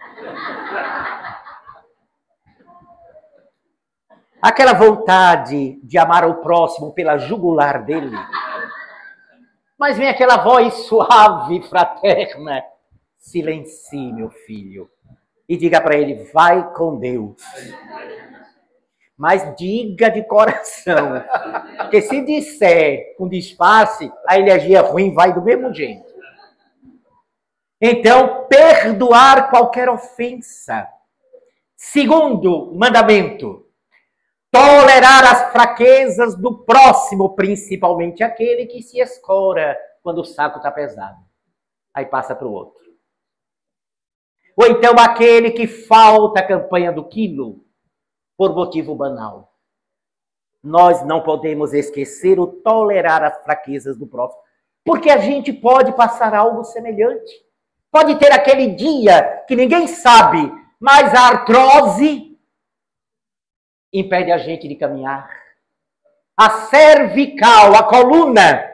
Speaker 4: Aquela vontade de amar o próximo pela jugular dele. Mas vem aquela voz suave, fraterna. Silencie, meu filho. E diga para ele, vai com Deus. Mas diga de coração. Porque se disser com disfarce, a energia ruim vai do mesmo jeito. Então, perdoar qualquer ofensa. Segundo mandamento, tolerar as fraquezas do próximo, principalmente aquele que se escora quando o saco está pesado. Aí passa para o outro. Ou então aquele que falta a campanha do quilo por motivo banal. Nós não podemos esquecer o tolerar as fraquezas do próximo, porque a gente pode passar algo semelhante. Pode ter aquele dia que ninguém sabe, mas a artrose impede a gente de caminhar. A cervical, a coluna,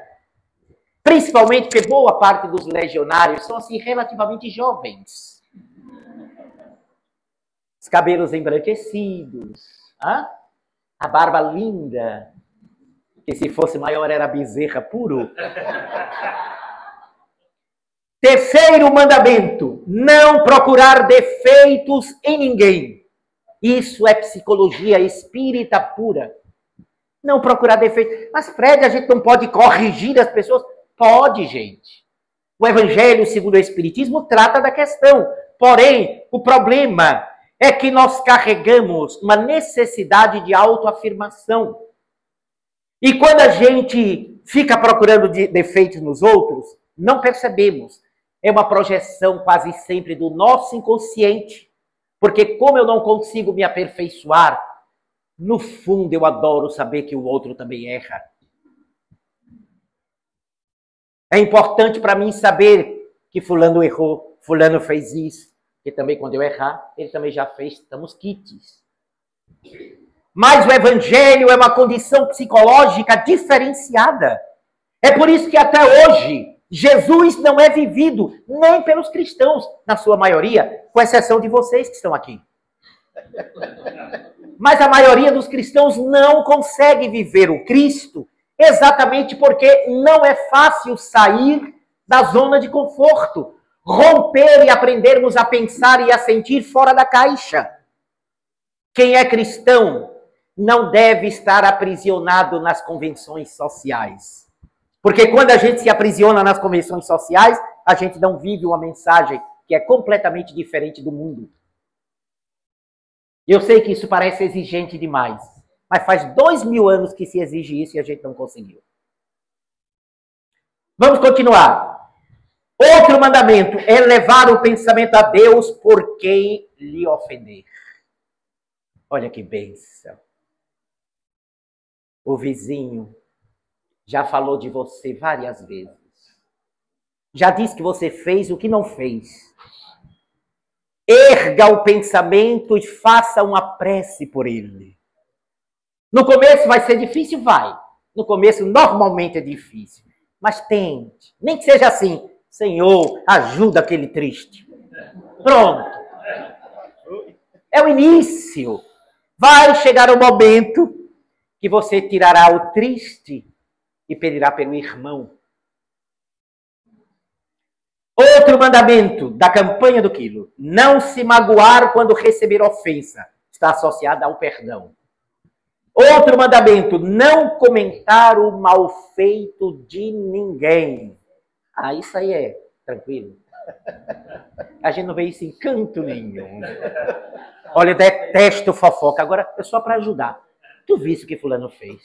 Speaker 4: principalmente porque boa parte dos legionários são assim relativamente jovens. Os cabelos embranquecidos, a barba linda, que se fosse maior era bezerra puro. Terceiro mandamento, não procurar defeitos em ninguém. Isso é psicologia espírita pura. Não procurar defeitos. Mas, Fred, a gente não pode corrigir as pessoas? Pode, gente. O Evangelho, segundo o Espiritismo, trata da questão. Porém, o problema é que nós carregamos uma necessidade de autoafirmação. E quando a gente fica procurando defeitos nos outros, não percebemos. É uma projeção quase sempre do nosso inconsciente. Porque como eu não consigo me aperfeiçoar, no fundo eu adoro saber que o outro também erra. É importante para mim saber que fulano errou, fulano fez isso. E também quando eu errar, ele também já fez, estamos quites. Mas o evangelho é uma condição psicológica diferenciada. É por isso que até hoje, Jesus não é vivido nem pelos cristãos, na sua maioria, com exceção de vocês que estão aqui. Mas a maioria dos cristãos não consegue viver o Cristo exatamente porque não é fácil sair da zona de conforto, romper e aprendermos a pensar e a sentir fora da caixa. Quem é cristão não deve estar aprisionado nas convenções sociais. Porque quando a gente se aprisiona nas convenções sociais, a gente não vive uma mensagem que é completamente diferente do mundo. Eu sei que isso parece exigente demais, mas faz 2000 anos que se exige isso e a gente não conseguiu. Vamos continuar. Outro mandamento é levar o pensamento a Deus por quem lhe ofender. Olha que bênção. O vizinho já falou de você várias vezes. Já disse que você fez o que não fez. Erga o pensamento e faça uma prece por ele. No começo vai ser difícil? Vai. No começo normalmente é difícil. Mas tente. Nem que seja assim. Senhor, ajuda aquele triste. Pronto. É o início. Vai chegar o momento que você tirará o triste e pedirá pelo irmão. Outro mandamento da campanha do quilo. Não se magoar quando receber ofensa. Está associado ao perdão. Outro mandamento. Não comentar o mal feito de ninguém. Ah, isso aí é tranquilo. A gente não vê isso em canto nenhum. Olha, eu detesto fofoca. Agora, é só para ajudar. Tu viste o que fulano fez?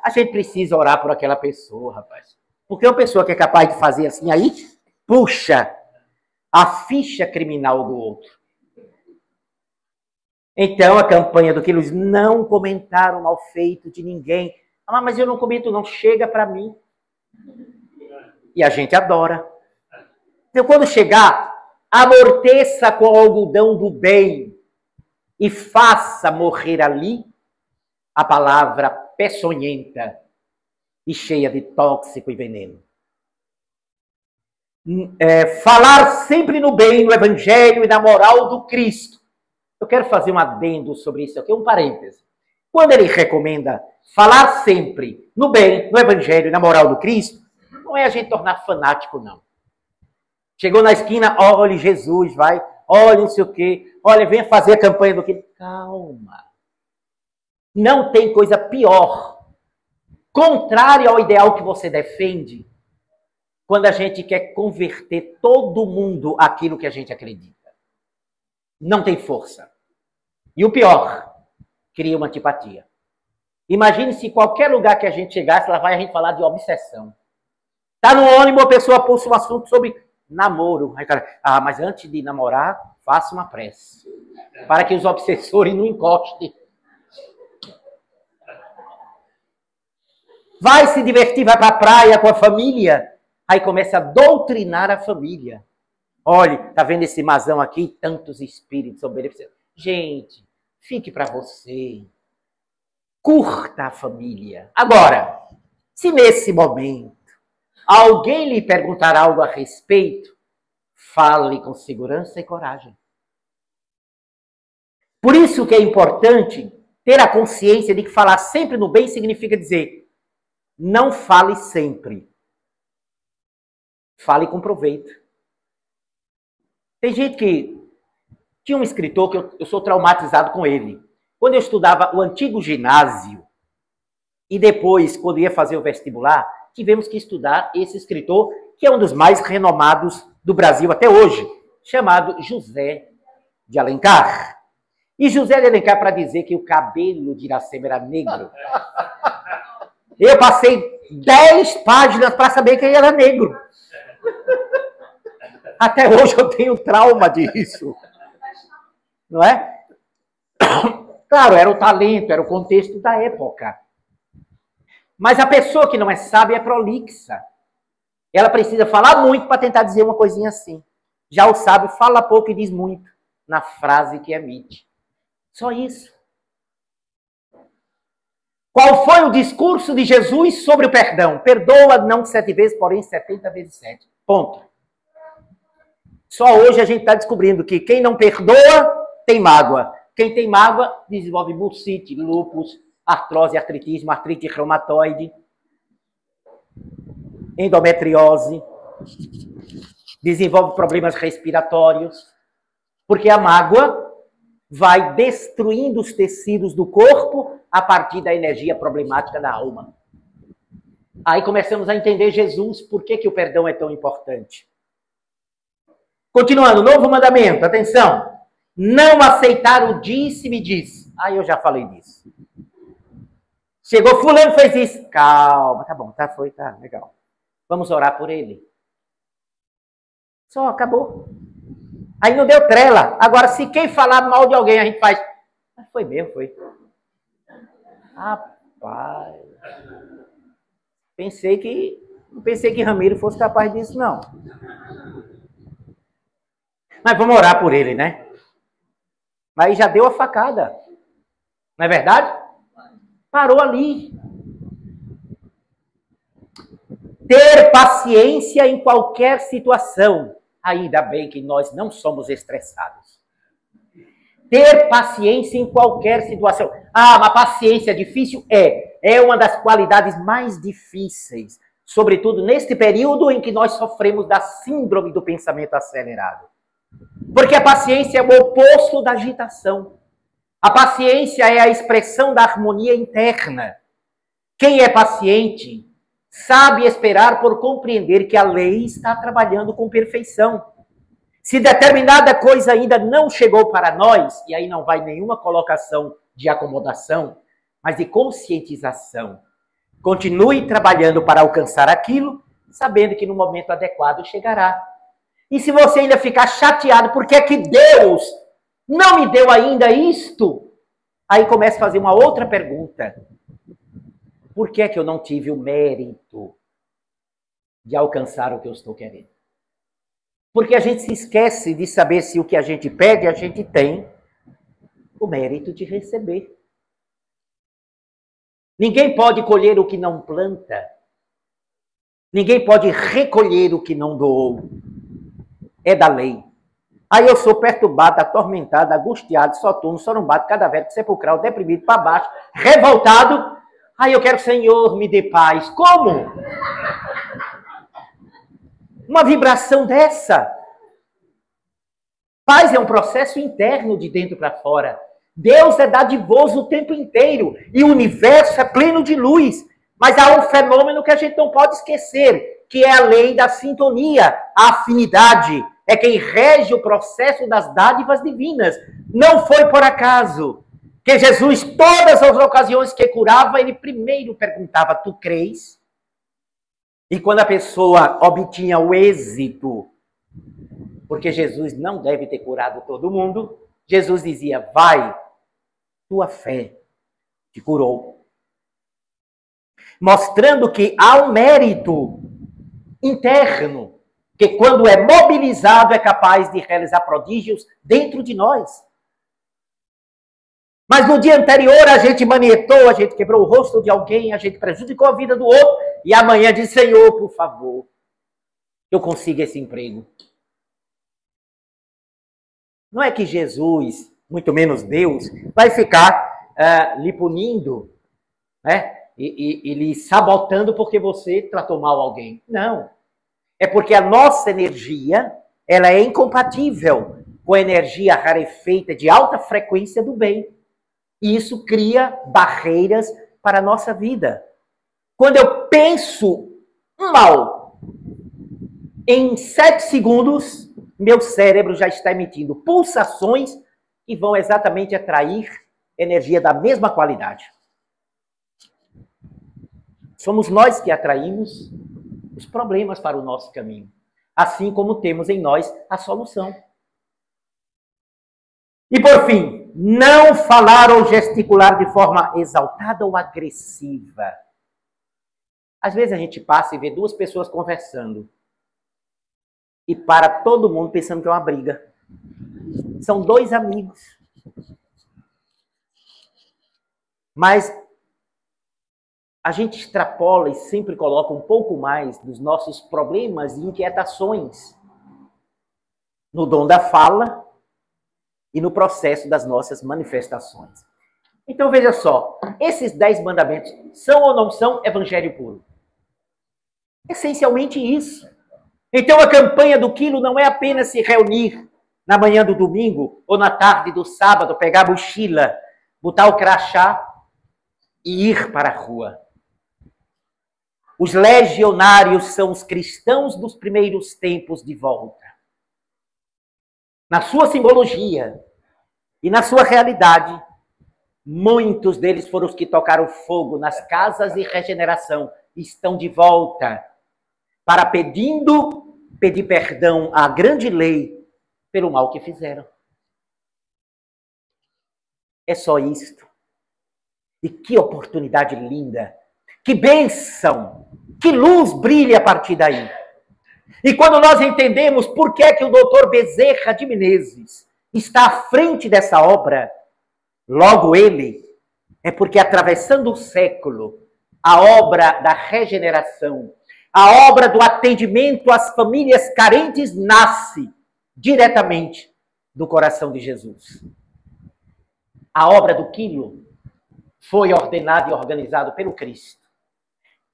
Speaker 4: A gente precisa orar por aquela pessoa, rapaz. Porque uma pessoa que é capaz de fazer assim aí, puxa a ficha criminal do outro. Então, a campanha do Quilos, não comentar o mal feito de ninguém. Ah, mas eu não comento, não. Chega para mim. E a gente adora. Então, quando chegar, amorteça com o algodão do bem e faça morrer ali a palavra peçonhenta e cheia de tóxico e veneno. Falar sempre no bem, no evangelho e na moral do Cristo. Eu quero fazer um adendo sobre isso aqui, um parêntese. Quando ele recomenda falar sempre no bem, no evangelho e na moral do Cristo, não é a gente tornar fanático, não. Chegou na esquina, olha Jesus, vai, olha não sei o quê, olha, venha fazer a campanha do quê. Calma. Não tem coisa pior, contrária ao ideal que você defende, quando a gente quer converter todo mundo àquilo que a gente acredita. Não tem força. E o pior, cria uma antipatia. Imagine se qualquer lugar que a gente chegasse, lá vai a gente falar de obsessão. Tá no ônibus, a pessoa puxa um assunto sobre namoro. Aí, cara, mas antes de namorar, faça uma prece. Para que os obsessores não encostem. Vai se divertir, vai para a praia com a família. Aí começa a doutrinar a família. Olha, tá vendo esse mazão aqui? Tantos espíritos são beneficentes. Gente, fique para você. Curta a família. Agora, se nesse momento alguém lhe perguntar algo a respeito, fale com segurança e coragem. Por isso que é importante ter a consciência de que falar sempre no bem significa dizer, não fale sempre. Fale com proveito. Tem gente que... Tinha um escritor que eu sou traumatizado com ele. Quando eu estudava o antigo ginásio, e depois, quando ia fazer o vestibular, tivemos que estudar esse escritor, que é um dos mais renomados do Brasil até hoje, chamado José de Alencar. E José de Alencar, para dizer que o cabelo de Iracema era negro, eu passei 10 páginas para saber que ele era negro. Até hoje eu tenho trauma disso. não é? Claro, era o talento, era o contexto da época. Mas a pessoa que não é sábia é prolixa. Ela precisa falar muito para tentar dizer uma coisinha assim. Já o sábio fala pouco e diz muito na frase que emite. Só isso. Qual foi o discurso de Jesus sobre o perdão? Perdoa não 7 vezes, porém 70 vezes 7. Ponto. Só hoje a gente está descobrindo que quem não perdoa tem mágoa. Quem tem mágoa desenvolve bursite, lúpus, artrose, artritismo, artrite reumatoide, endometriose, desenvolve problemas respiratórios, porque a mágoa vai destruindo os tecidos do corpo a partir da energia problemática da alma. Aí começamos a entender Jesus, por que o perdão é tão importante. Continuando, novo mandamento, atenção. Não aceitar o disse-me disse. Eu já falei disso. Chegou fulano, fez isso. Calma, tá bom, tá legal. Vamos orar por ele. Só, acabou. Aí não deu trela. Agora, se quem falar mal de alguém, a gente faz. Foi mesmo, foi. Rapaz. Não pensei que Ramiro fosse capaz disso, não. Mas vamos orar por ele, né? Mas já deu a facada. Não é verdade? Parou ali. Ter paciência em qualquer situação. Ainda bem que nós não somos estressados. Ter paciência em qualquer situação. Mas paciência é difícil? É uma das qualidades mais difíceis. Sobretudo neste período em que nós sofremos da síndrome do pensamento acelerado. Porque a paciência é o oposto da agitação. A paciência é a expressão da harmonia interna. Quem é paciente sabe esperar por compreender que a lei está trabalhando com perfeição. Se determinada coisa ainda não chegou para nós, e aí não vai nenhuma colocação de acomodação, mas de conscientização, continue trabalhando para alcançar aquilo, sabendo que no momento adequado chegará. E se você ainda ficar chateado, por que é que Deus não me deu ainda isto? Aí começa a fazer uma outra pergunta. Por que é que eu não tive o mérito de alcançar o que eu estou querendo? Porque a gente se esquece de saber se o que a gente pede, a gente tem o mérito de receber. Ninguém pode colher o que não planta. Ninguém pode recolher o que não doou. É da lei. Aí eu sou perturbado, atormentado, angustiado, soturno, sorumbado, cadavérico, sepulcral, deprimido, para baixo, revoltado. Aí eu quero, Senhor, me dê paz. Como? Uma vibração dessa. Paz é um processo interno de dentro para fora. Deus é dadivoso o tempo inteiro. E o universo é pleno de luz. Mas há um fenômeno que a gente não pode esquecer, que é a lei da sintonia, a afinidade. É quem rege o processo das dádivas divinas. Não foi por acaso que Jesus, todas as ocasiões que curava, ele primeiro perguntava, tu crês? E quando a pessoa obtinha o êxito, porque Jesus não deve ter curado todo mundo, Jesus dizia, vai, tua fé te curou. Mostrando que há um mérito interno, que quando é mobilizado é capaz de realizar prodígios dentro de nós. Mas no dia anterior a gente manietou, a gente quebrou o rosto de alguém, a gente prejudicou a vida do outro, e amanhã diz, Senhor, por favor, eu consiga esse emprego. Não é que Jesus, muito menos Deus, vai ficar lhe punindo, né? E lhe sabotando porque você tratou mal alguém. Não. É porque a nossa energia, ela é incompatível com a energia rarefeita de alta frequência do bem. E isso cria barreiras para a nossa vida. Quando eu penso mal, em 7 segundos, meu cérebro já está emitindo pulsações que vão exatamente atrair energia da mesma qualidade. Somos nós que atraímos os problemas para o nosso caminho, assim como temos em nós a solução. E por fim, não falar ou gesticular de forma exaltada ou agressiva. Às vezes a gente passa e vê duas pessoas conversando e para todo mundo pensando que é uma briga. São dois amigos. Mas a gente extrapola e sempre coloca um pouco mais dos nossos problemas e inquietações no dom da fala e no processo das nossas manifestações. Então veja só, esses 10 mandamentos são ou não são evangelho puro? Essencialmente isso. Então a campanha do quilo não é apenas se reunir na manhã do domingo ou na tarde do sábado, pegar a mochila, botar o crachá e ir para a rua. Os legionários são os cristãos dos primeiros tempos de volta. Na sua simbologia e na sua realidade, muitos deles foram os que tocaram fogo nas casas de regeneração e estão de volta para pedir perdão à grande lei pelo mal que fizeram. É só isto. E que oportunidade linda, que bênção, que luz brilha a partir daí. E quando nós entendemos por que é que o doutor Bezerra de Menezes está à frente dessa obra, logo ele, é porque atravessando o século, a obra da regeneração, a obra do atendimento às famílias carentes nasce diretamente do coração de Jesus. A obra do quilo foi ordenada e organizada pelo Cristo.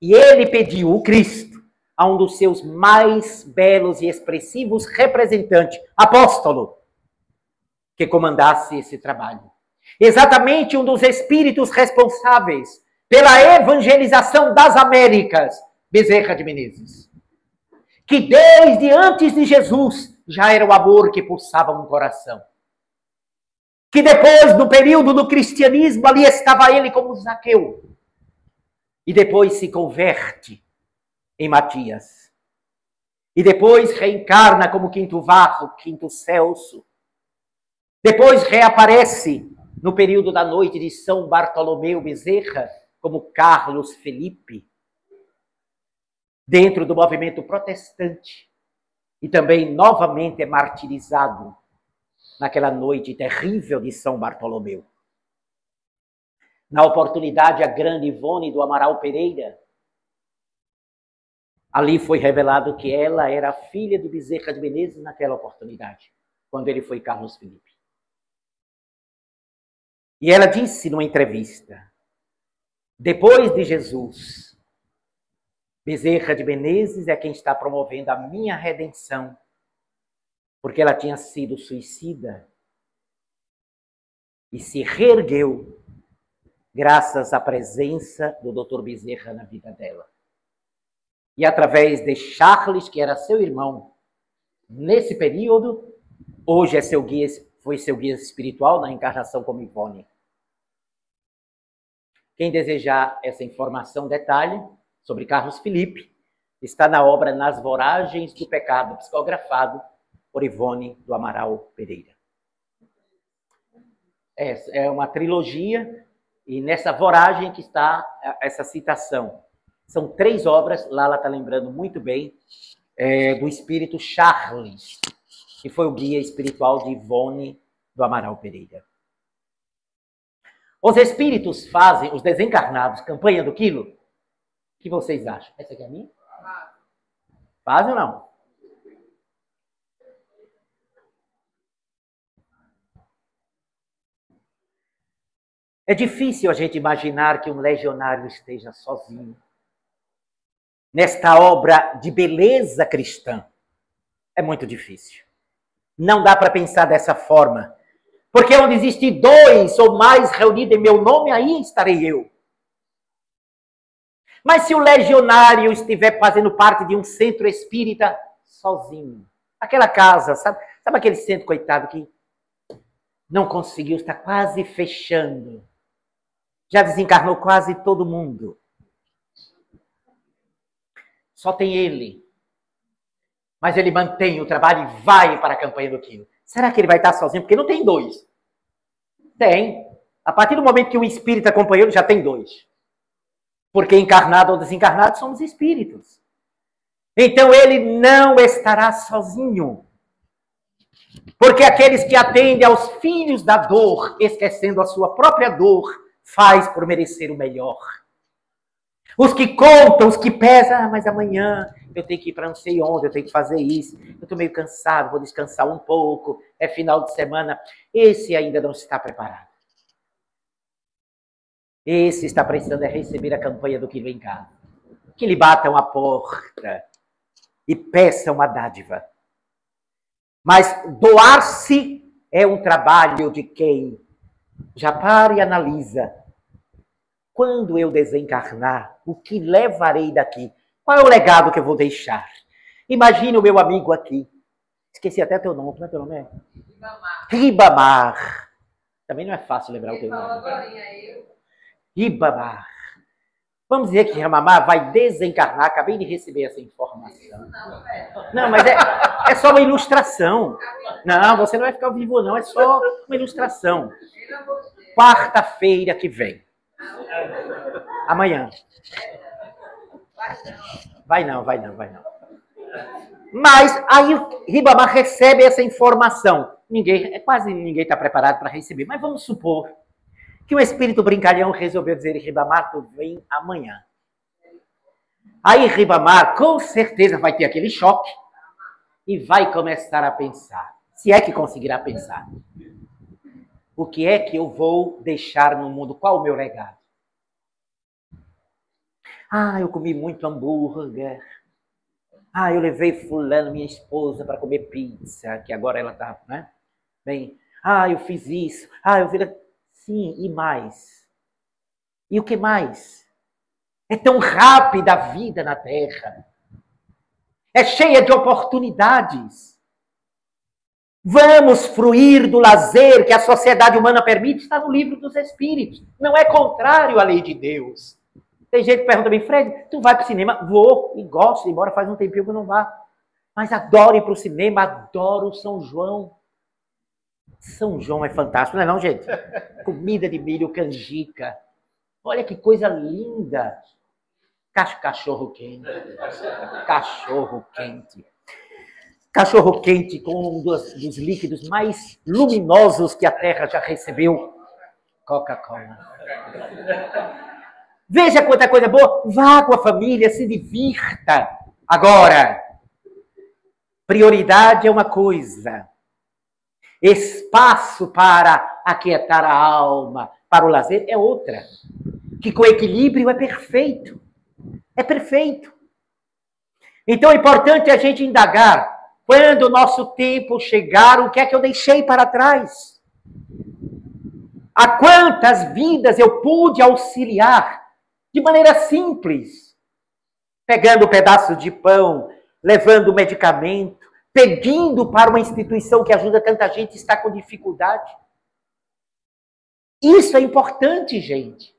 Speaker 4: E ele pediu, o Cristo, a um dos seus mais belos e expressivos representantes, apóstolo, que comandasse esse trabalho. Exatamente um dos espíritos responsáveis pela evangelização das Américas, Bezerra de Menezes, que desde antes de Jesus já era o amor que pulsava no coração. Que depois, no período do cristianismo, ali estava ele como Zaqueu. E depois se converte em Matias. E depois reencarna como Quinto Varro, Quinto Celso. Depois reaparece no período da noite de São Bartolomeu Bezerra, como Carlos Felipe, dentro do movimento protestante. E também novamente é martirizado naquela noite terrível de São Bartolomeu. Na oportunidade, a grande Ivone do Amaral Pereira, ali foi revelado que ela era filha de Bezerra de Menezes naquela oportunidade, quando ele foi Carlos Felipe. E ela disse numa entrevista, depois de Jesus, Bezerra de Menezes é quem está promovendo a minha redenção, porque ela tinha sido suicida e se reergueu graças à presença do Dr. Bezerra na vida dela. E através de Charles, que era seu irmão, nesse período, hoje é seu guia, foi seu guia espiritual na encarnação como Ivone. Quem desejar essa informação, detalhe, sobre Carlos Felipe, está na obra Nas Voragens do Pecado, psicografado por Ivone do Amaral Pereira. É uma trilogia, e nessa voragem que está essa citação. São 3 obras, Lala está lembrando muito bem, do espírito Charles, que foi o guia espiritual de Ivone do Amaral Pereira. Os espíritos fazem, os desencarnados, campanha do quilo? O que vocês acham? Essa aqui é a minha? Fazem ou não? É difícil a gente imaginar que um legionário esteja sozinho nesta obra de beleza cristã. É muito difícil. Não dá para pensar dessa forma. Porque onde existem 2 ou mais reunidos em meu nome, aí estarei eu. Mas se o legionário estiver fazendo parte de um centro espírita sozinho, aquela casa, sabe aquele centro, coitado, que não conseguiu, está quase fechando. Já desencarnou quase todo mundo. Só tem ele. Mas ele mantém o trabalho e vai para a campanha do quilo. Será que ele vai estar sozinho? Porque não tem 2. Tem. A partir do momento que o espírito acompanhou, ele já tem dois. Porque encarnado ou desencarnado somos espíritos. Então ele não estará sozinho. Porque aqueles que atendem aos filhos da dor, esquecendo a sua própria dor, faz por merecer o melhor. Os que contam, os que pesam, mas amanhã eu tenho que ir para não sei onde, eu tenho que fazer isso, eu estou meio cansado, vou descansar um pouco, é final de semana. Esse ainda não está preparado. Esse está precisando receber a campanha do que vem cá. Que lhe batam a porta e peçam a dádiva. Mas doar-se é um trabalho de quem já para e analisa. Quando eu desencarnar, o que levarei daqui? Qual é o legado que eu vou deixar? Imagine o meu amigo aqui. Esqueci até teu nome. Como é teu nome? Ribamar. Ribamar. Também não é fácil lembrar o teu nome. Ribamar. Vamos dizer que Ribamar vai desencarnar. Acabei de receber essa informação. Não, mas é só uma ilustração. Não, você não vai ficar vivo, não. É só uma ilustração. Quarta-feira que vem. Amanhã. Vai não. Mas aí o Ribamar recebe essa informação. Quase ninguém está preparado para receber. Mas vamos supor que um espírito brincalhão resolveu dizer: Ribamar, tu vem amanhã. Aí Ribamar com certeza vai ter aquele choque e vai começar a pensar. Se é que conseguirá pensar. O que é que eu vou deixar no mundo? Qual o meu legado? Eu comi muito hambúrguer. Eu levei fulano, minha esposa, para comer pizza, que agora ela está, né? Bem, eu fiz isso. Eu fiz... Sim, e mais? E o que mais? É tão rápida a vida na Terra. É cheia de oportunidades. Vamos fruir do lazer que a sociedade humana permite, está no livro dos Espíritos. Não é contrário à lei de Deus. Tem gente que pergunta a mim: Fred, tu vai para o cinema? Vou e gosto, embora faz um tempinho que eu não vá. Mas adoro ir para o cinema, adoro São João. São João é fantástico, não é não, gente? Comida de milho, canjica. Olha que coisa linda. Cachorro quente. Cachorro quente. Cachorro quente com um dos líquidos mais luminosos que a Terra já recebeu. Coca-Cola. Veja quanta coisa boa. Vá com a família, se divirta. Agora, prioridade é uma coisa. Espaço para aquietar a alma, para o lazer, é outra. Que com equilíbrio é perfeito. É perfeito. Então é importante a gente indagar. Quando o nosso tempo chegar, o que é que eu deixei para trás? A quantas vidas eu pude auxiliar de maneira simples? Pegando um pedaço de pão, levando medicamento, pedindo para uma instituição que ajuda tanta gente que está com dificuldade. Isso é importante, gente.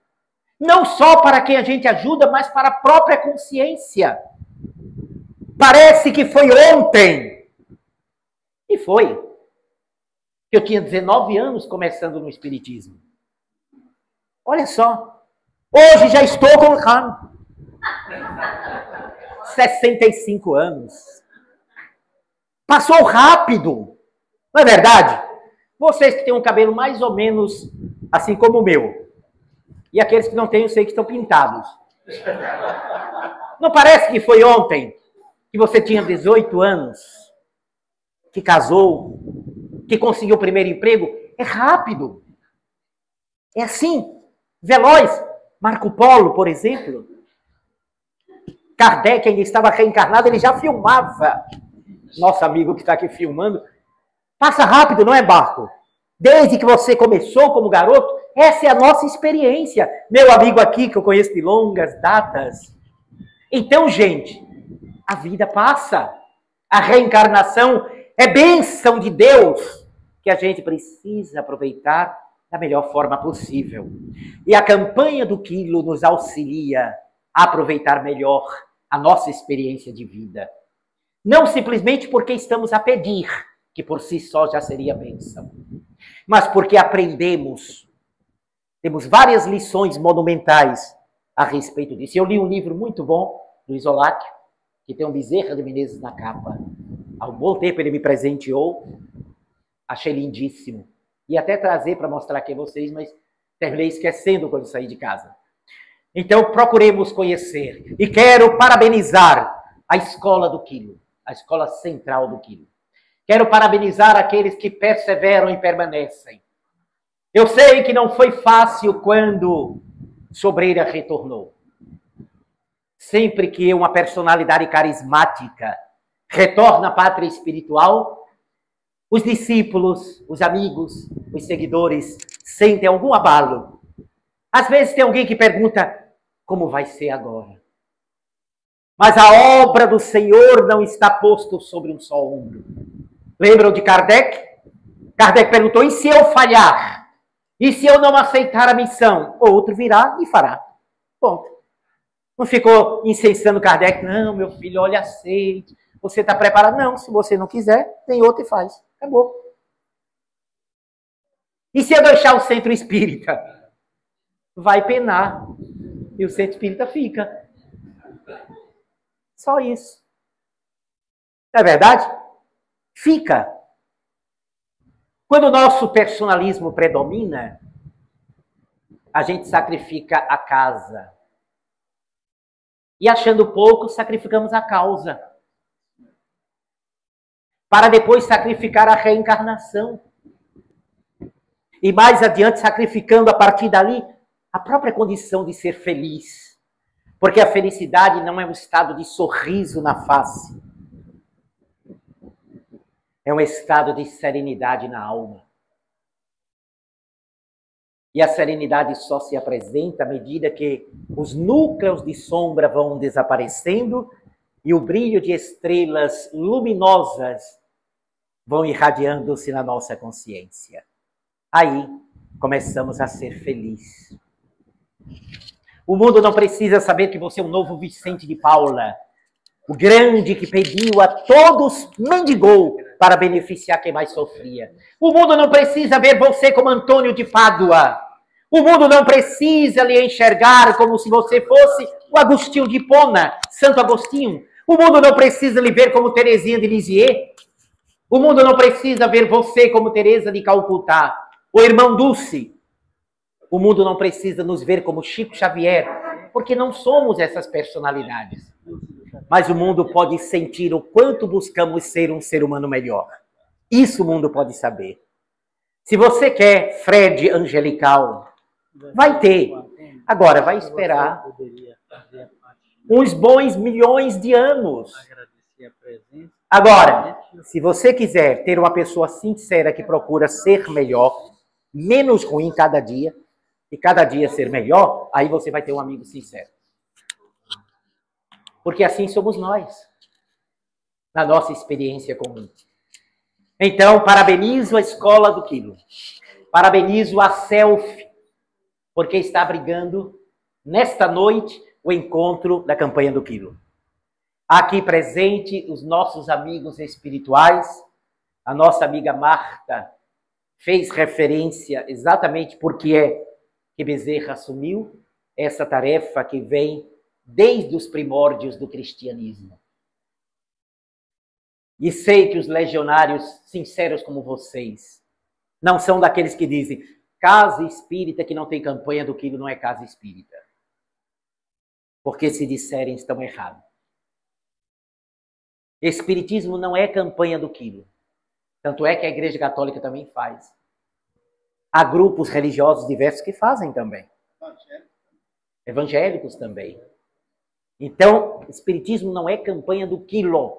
Speaker 4: Não só para quem a gente ajuda, mas para a própria consciência. Parece que foi ontem. E foi. Eu tinha 19 anos começando no Espiritismo. Olha só. Hoje já estou com 65 anos. Passou rápido. Não é verdade? Vocês que têm um cabelo mais ou menos assim como o meu. E aqueles que não têm, eu sei que estão pintados. Não parece que foi ontem que você tinha 18 anos? Que casou, que conseguiu o primeiro emprego? É rápido. É assim, veloz. Marco Polo, por exemplo. Kardec ainda estava reencarnado, ele já filmava. Nosso amigo que está aqui filmando. Passa rápido, não é, Barco? Desde que você começou como garoto, essa é a nossa experiência. Meu amigo aqui, que eu conheço de longas datas. Então, gente, a vida passa. A reencarnação é bênção de Deus que a gente precisa aproveitar da melhor forma possível. E a campanha do Quilo nos auxilia a aproveitar melhor a nossa experiência de vida. Não simplesmente porque estamos a pedir, que por si só já seria bênção. mas porque aprendemos. Temos várias lições monumentais a respeito disso. Eu li um livro muito bom, do Isolac, que tem um Bezerra de Menezes na capa. Há um bom tempo ele me presenteou. Achei lindíssimo. Ia até trazer para mostrar aqui a vocês, mas terminei esquecendo quando saí de casa. Então, procuremos conhecer. E quero parabenizar a Escola do Quilo, a Escola Central do Quilo. Quero parabenizar aqueles que perseveram e permanecem. Eu sei que não foi fácil quando Sobreira retornou. Sempre que uma personalidade carismática retorna à pátria espiritual, os discípulos, os amigos, os seguidores sentem algum abalo. Às vezes tem alguém que pergunta, como vai ser agora? Mas a obra do Senhor não está posto sobre um só ombro. Lembram de Kardec? Kardec perguntou, e se eu falhar? E se eu não aceitar a missão? Outro virá e fará. Ponto. Não ficou incensando Kardec, não, meu filho, olha, aceite. Você está preparado? Não, se você não quiser, tem outro e faz. Acabou. E se eu deixar o centro espírita? Vai penar. E o centro espírita fica. Só isso. Não é verdade? Fica. Quando o nosso personalismo predomina, a gente sacrifica a casa. E achando pouco, sacrificamos a causa. Para depois sacrificar a reencarnação. E mais adiante, sacrificando a partir dali a própria condição de ser feliz. Porque a felicidade não é um estado de sorriso na face. É um estado de serenidade na alma. E a serenidade só se apresenta à medida que os núcleos de sombra vão desaparecendo e o brilho de estrelas luminosas vão irradiando-se na nossa consciência. Aí começamos a ser felizes. O mundo não precisa saber que você é um novo Vicente de Paula, o grande que pediu a todos, mendigou para beneficiar quem mais sofria. O mundo não precisa ver você como Antônio de Pádua. O mundo não precisa lhe enxergar como se você fosse o Agostinho de Hipona, Santo Agostinho. O mundo não precisa lhe ver como Teresinha de Lisieux. O mundo não precisa ver você como Teresa de Calcutá, o irmão Dulce. O mundo não precisa nos ver como Chico Xavier, porque não somos essas personalidades. Mas o mundo pode sentir o quanto buscamos ser um ser humano melhor. Isso o mundo pode saber. Se você quer Fred angelical, vai ter. Agora, vai esperar uns bons milhões de anos. Agora, se você quiser ter uma pessoa sincera que procura ser melhor, menos ruim cada dia, e cada dia ser melhor, aí você vai ter um amigo sincero. Porque assim somos nós, na nossa experiência comum. Então, parabenizo a Escola do Quilo. Parabenizo a Self, porque está abrigando, nesta noite, o encontro da campanha do Quilo. Aqui presente, os nossos amigos espirituais, a nossa amiga Marta fez referência exatamente porque é que Bezerra assumiu essa tarefa que vem desde os primórdios do cristianismo. E sei que os legionários sinceros como vocês não são daqueles que dizem casa espírita que não tem campanha do Quilo não é casa espírita. Porque se disserem estão errados. Espiritismo não é campanha do Quilo. Tanto é que a Igreja Católica também faz. Há grupos religiosos diversos que fazem também. Evangélicos também. Então, Espiritismo não é campanha do Quilo.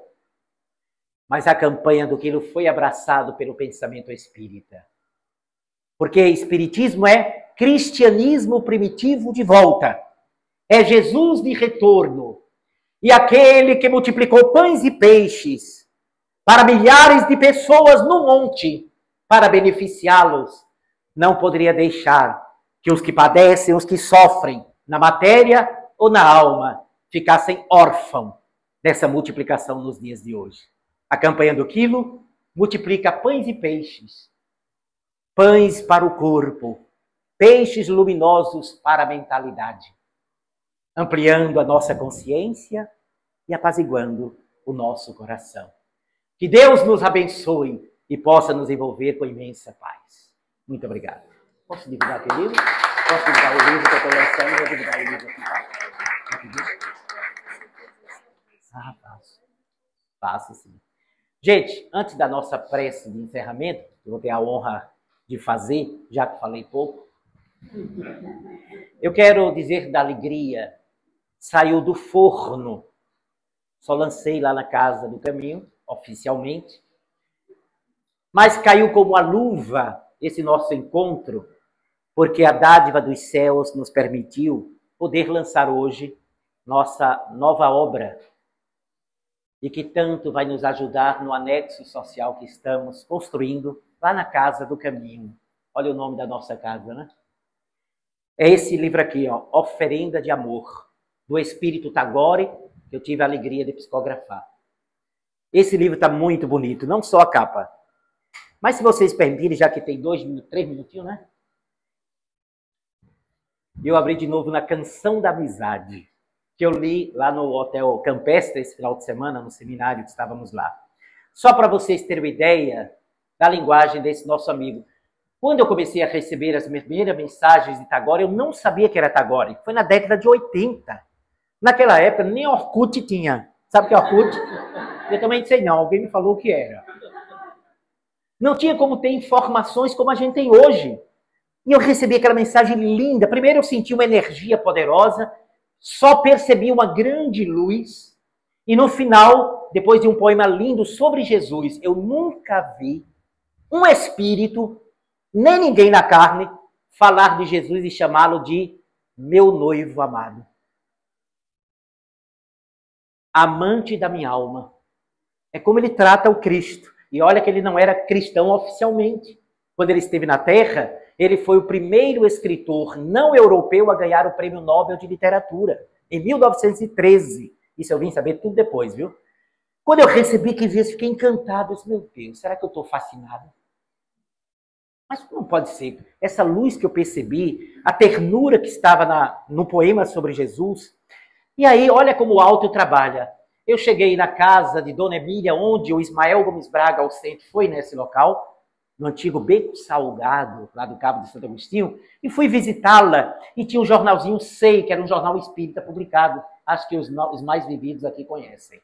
Speaker 4: Mas a campanha do Quilo foi abraçado pelo pensamento espírita. Porque Espiritismo é cristianismo primitivo de volta. É Jesus de retorno. E aquele que multiplicou pães e peixes para milhares de pessoas no monte para beneficiá-los, não poderia deixar que os que padecem, os que sofrem na matéria ou na alma, ficassem órfãos dessa multiplicação nos dias de hoje. A campanha do Quilo multiplica pães e peixes pães para o corpo, peixes luminosos para a mentalidade, ampliando a nossa consciência e apaziguando o nosso coração. Que Deus nos abençoe e possa nos envolver com imensa paz. Muito obrigado. Posso divulgar aqui o livro? Posso divulgar o livro que eu estou lançando? Vou divulgar o livro aqui. Faço. Faço sim. Gente, antes da nossa prece de encerramento, eu vou ter a honra de fazer, já que falei pouco, eu quero dizer da alegria. Saiu do forno. Só lancei lá na Casa do Caminho, oficialmente. Mas caiu como a luva esse nosso encontro, porque a dádiva dos céus nos permitiu poder lançar hoje nossa nova obra, e que tanto vai nos ajudar no anexo social que estamos construindo lá na Casa do Caminho. Olha o nome da nossa casa, né? É esse livro aqui, ó, Oferenda de Amor, do Espírito Tagore, que eu tive a alegria de psicografar. Esse livro está muito bonito, não só a capa. Mas se vocês permitirem, já que tem 3 minutinhos, né? Eu abri de novo na Canção da Amizade, que eu li lá no Hotel Campestre esse final de semana, no seminário que estávamos lá. Só para vocês terem uma ideia da linguagem desse nosso amigo. Quando eu comecei a receber as primeiras mensagens de Tagore, eu não sabia que era Tagore. Foi na década de 80. Naquela época, nem Orkut tinha. Sabe o que é Orkut? Eu também não sei não, alguém me falou o que era. Não tinha como ter informações como a gente tem hoje. E eu recebi aquela mensagem linda. Primeiro eu senti uma energia poderosa, só percebi uma grande luz. E no final, depois de um poema lindo sobre Jesus, eu nunca vi um espírito, nem ninguém na carne, falar de Jesus e chamá-lo de meu noivo amado. Amante da minha alma. É como ele trata o Cristo. E olha que ele não era cristão oficialmente. Quando ele esteve na Terra, ele foi o primeiro escritor não europeu a ganhar o Prêmio Nobel de Literatura, em 1913. Isso eu vim saber tudo depois, viu? Quando eu recebi que isso, fiquei encantado. Eu disse, meu Deus, será que eu estou fascinado? Mas como pode ser? Essa luz que eu percebi, a ternura que estava no poema sobre Jesus. E aí, olha como o alto trabalha. Eu cheguei na casa de Dona Emília, onde o Ismael Gomes Braga, ao centro, foi nesse local, no antigo Beco Salgado, lá do Cabo de Santo Agostinho, e fui visitá-la, e tinha um jornalzinho Sei, que era um jornal espírita publicado. Acho que os mais vividos aqui conhecem.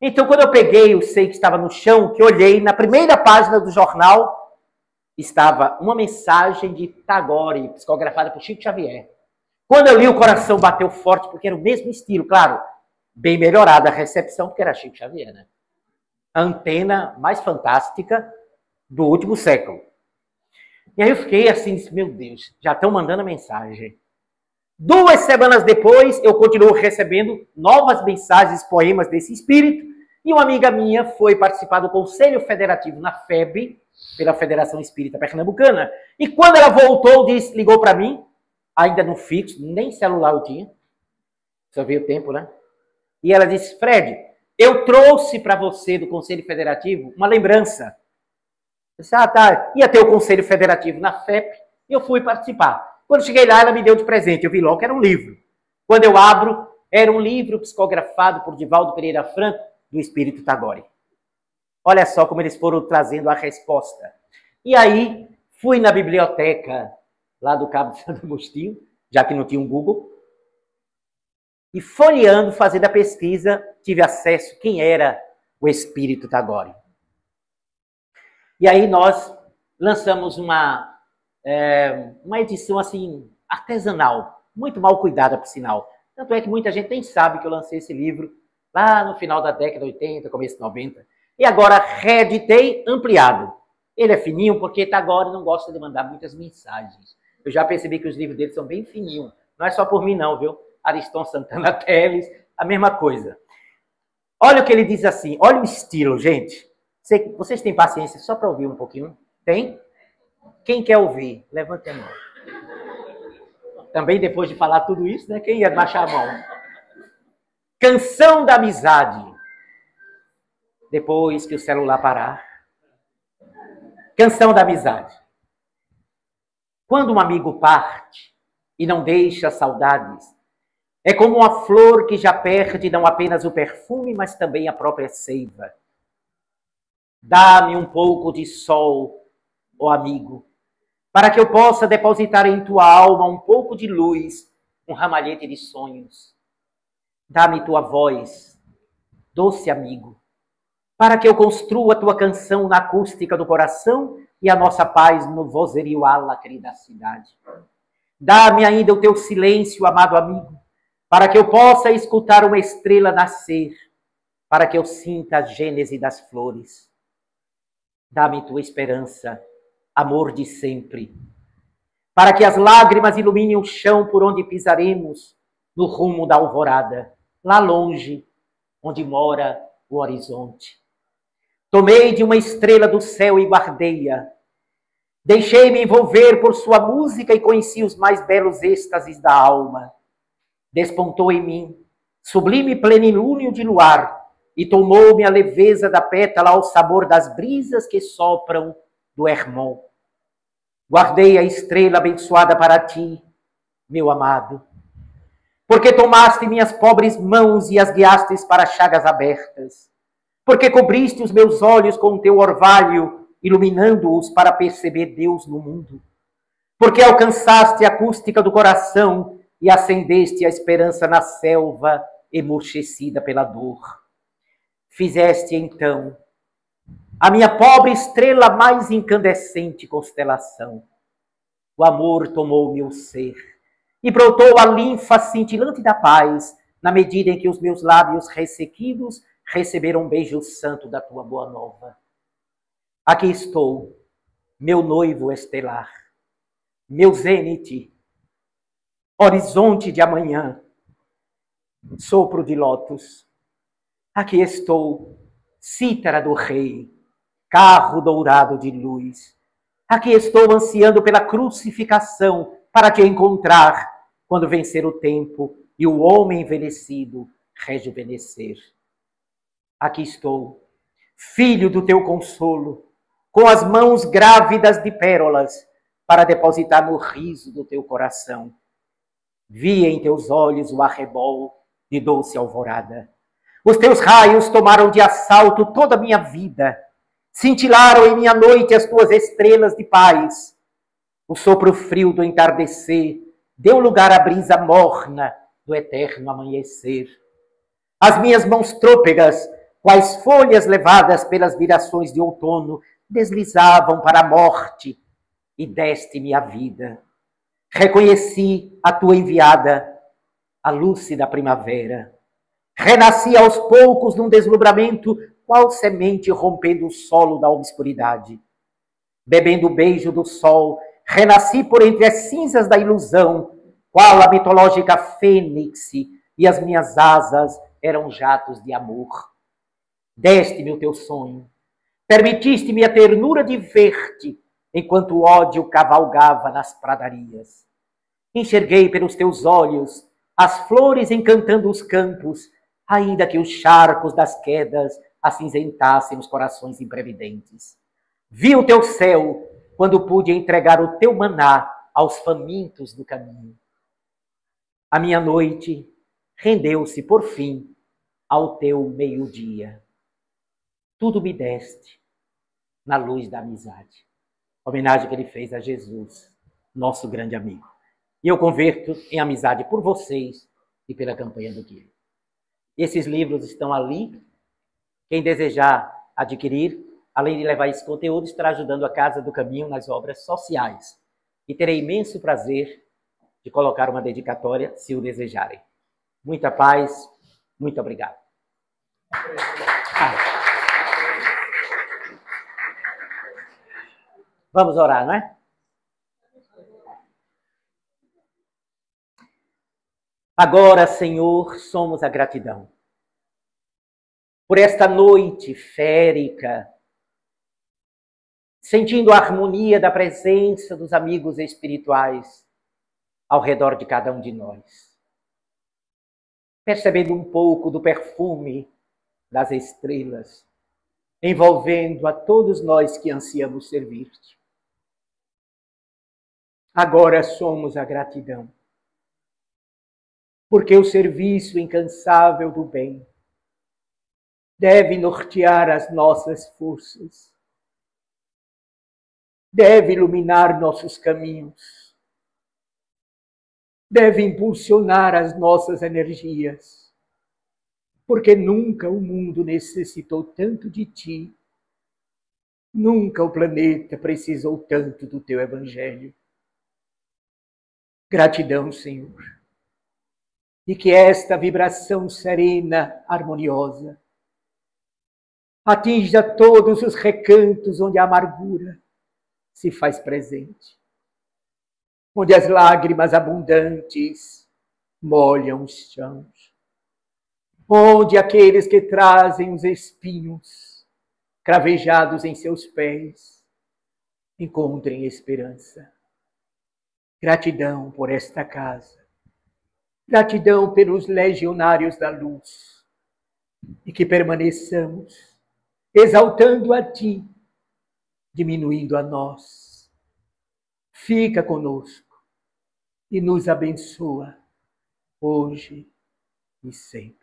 Speaker 4: Então, quando eu peguei o Sei que estava no chão, que olhei, na primeira página do jornal, estava uma mensagem de Tagore, psicografada por Chico Xavier. Quando eu li, o coração bateu forte, porque era o mesmo estilo, claro, bem melhorada a recepção, porque era Chico Xavier, né? A antena mais fantástica do último século. E aí eu fiquei assim, disse, meu Deus, já estão mandando a mensagem. 2 semanas depois, eu continuo recebendo novas mensagens, poemas desse espírito, e uma amiga minha foi participar do Conselho Federativo na FEB, pela Federação Espírita Pernambucana, e quando ela voltou, ligou para mim, ainda no fixo, nem celular eu tinha, só veio o tempo, né? E ela disse, Fred, eu trouxe para você do Conselho Federativo uma lembrança. Eu disse, tá, ia ter o Conselho Federativo na FEP, e eu fui participar. Quando cheguei lá, ela me deu de presente, eu vi logo que era um livro. Quando eu abro, era um livro psicografado por Divaldo Pereira Franco, do Espírito Tagore. Olha só como eles foram trazendo a resposta. E aí, fui na biblioteca lá do Cabo de Santo Agostinho, já que não tinha um Google, e folheando, fazendo a pesquisa, tive acesso a quem era o Espírito Tagore. E aí nós lançamos uma edição assim, artesanal, muito mal cuidada, por sinal. Tanto é que muita gente nem sabe que eu lancei esse livro lá no final da década de 80, começo de 90. E agora reeditei ampliado. Ele é fininho porque Tagore não gosta de mandar muitas mensagens. Eu já percebi que os livros dele são bem fininhos. Não é só por mim não, viu? Ariston Santana Teles, a mesma coisa. Olha o que ele diz assim, olha o estilo, gente. Vocês têm paciência só para ouvir um pouquinho? Tem? Quem quer ouvir? Levante a mão. Também depois de falar tudo isso, né? Quem ia baixar a mão? Canção da Amizade. Depois que o celular parar. Canção da Amizade. Quando um amigo parte e não deixa saudades, é como uma flor que já perde não apenas o perfume, mas também a própria seiva. Dá-me um pouco de sol, ó amigo, para que eu possa depositar em tua alma um pouco de luz, um ramalhete de sonhos. Dá-me tua voz, doce amigo, para que eu construa tua canção na acústica do coração e a nossa paz no vozerio álacre da cidade. Dá-me ainda o teu silêncio, amado amigo, para que eu possa escutar uma estrela nascer, para que eu sinta a gênese das flores. Dá-me tua esperança, amor de sempre, para que as lágrimas iluminem o chão por onde pisaremos no rumo da alvorada, lá longe, onde mora o horizonte. Tomei de uma estrela do céu e guardei-a. Deixei-me envolver por sua música e conheci os mais belos êxtases da alma. Despontou em mim sublime plenilúnio de luar e tomou-me a leveza da pétala ao sabor das brisas que sopram do Hermon. Guardei a estrela abençoada para ti, meu amado, porque tomaste minhas pobres mãos e as guiastes para chagas abertas, porque cobriste os meus olhos com o teu orvalho, iluminando-os para perceber Deus no mundo, porque alcançaste a acústica do coração e acendeste a esperança na selva emurchecida pela dor. Fizeste, então, a minha pobre estrela mais incandescente constelação. O amor tomou meu ser e brotou a linfa cintilante da paz, na medida em que os meus lábios ressequidos receberam um beijo santo da tua boa nova. Aqui estou, meu noivo estelar, meu zênite, horizonte de amanhã, sopro de lótus. Aqui estou, cítara do rei, carro dourado de luz. Aqui estou ansiando pela crucificação para te encontrar quando vencer o tempo e o homem envelhecido rejuvenescer. Aqui estou, filho do teu consolo, com as mãos grávidas de pérolas para depositar no riso do teu coração. Vi em teus olhos o arrebol de doce alvorada. Os teus raios tomaram de assalto toda a minha vida. Cintilaram em minha noite as tuas estrelas de paz. O sopro frio do entardecer deu lugar à brisa morna do eterno amanhecer. As minhas mãos trôpegas, quais folhas levadas pelas virações de outono, deslizavam para a morte e deste-me a vida. Reconheci a tua enviada, a lúcida primavera. Renasci aos poucos num deslumbramento, qual semente rompendo o solo da obscuridade. Bebendo o beijo do sol, renasci por entre as cinzas da ilusão, qual a mitológica fênix, e as minhas asas eram jatos de amor. Deste-me o teu sonho, permitiste-me a ternura de ver-te, enquanto o ódio cavalgava nas pradarias. Enxerguei pelos teus olhos as flores encantando os campos, ainda que os charcos das quedas acinzentassem os corações imprevidentes. Vi o teu céu quando pude entregar o teu maná aos famintos do caminho. A minha noite rendeu-se, por fim, ao teu meio-dia. Tudo me deste na luz da amizade. Homenagem que ele fez a Jesus, nosso grande amigo. E eu converto em amizade por vocês e pela campanha do Quilo. Esses livros estão ali. Quem desejar adquirir, além de levar esse conteúdo, estará ajudando a Casa do Caminho nas obras sociais. E terei imenso prazer de colocar uma dedicatória, se o desejarem. Muita paz, muito obrigado. Vamos orar, não é? Agora, Senhor, somos a gratidão por esta noite férica, sentindo a harmonia da presença dos amigos espirituais ao redor de cada um de nós, percebendo um pouco do perfume das estrelas, envolvendo a todos nós que ansiamos servir-te. Agora somos a gratidão. Porque o serviço incansável do bem deve nortear as nossas forças, deve iluminar nossos caminhos, deve impulsionar as nossas energias, porque nunca o mundo necessitou tanto de ti, nunca o planeta precisou tanto do teu evangelho. Gratidão, Senhor. E que esta vibração serena, harmoniosa, atinja todos os recantos onde a amargura se faz presente, onde as lágrimas abundantes molham os chãos, onde aqueles que trazem os espinhos cravejados em seus pés encontrem esperança. Gratidão por esta casa, gratidão pelos legionários da luz, e que permaneçamos exaltando a ti, diminuindo a nós. Fica conosco e nos abençoa hoje e sempre.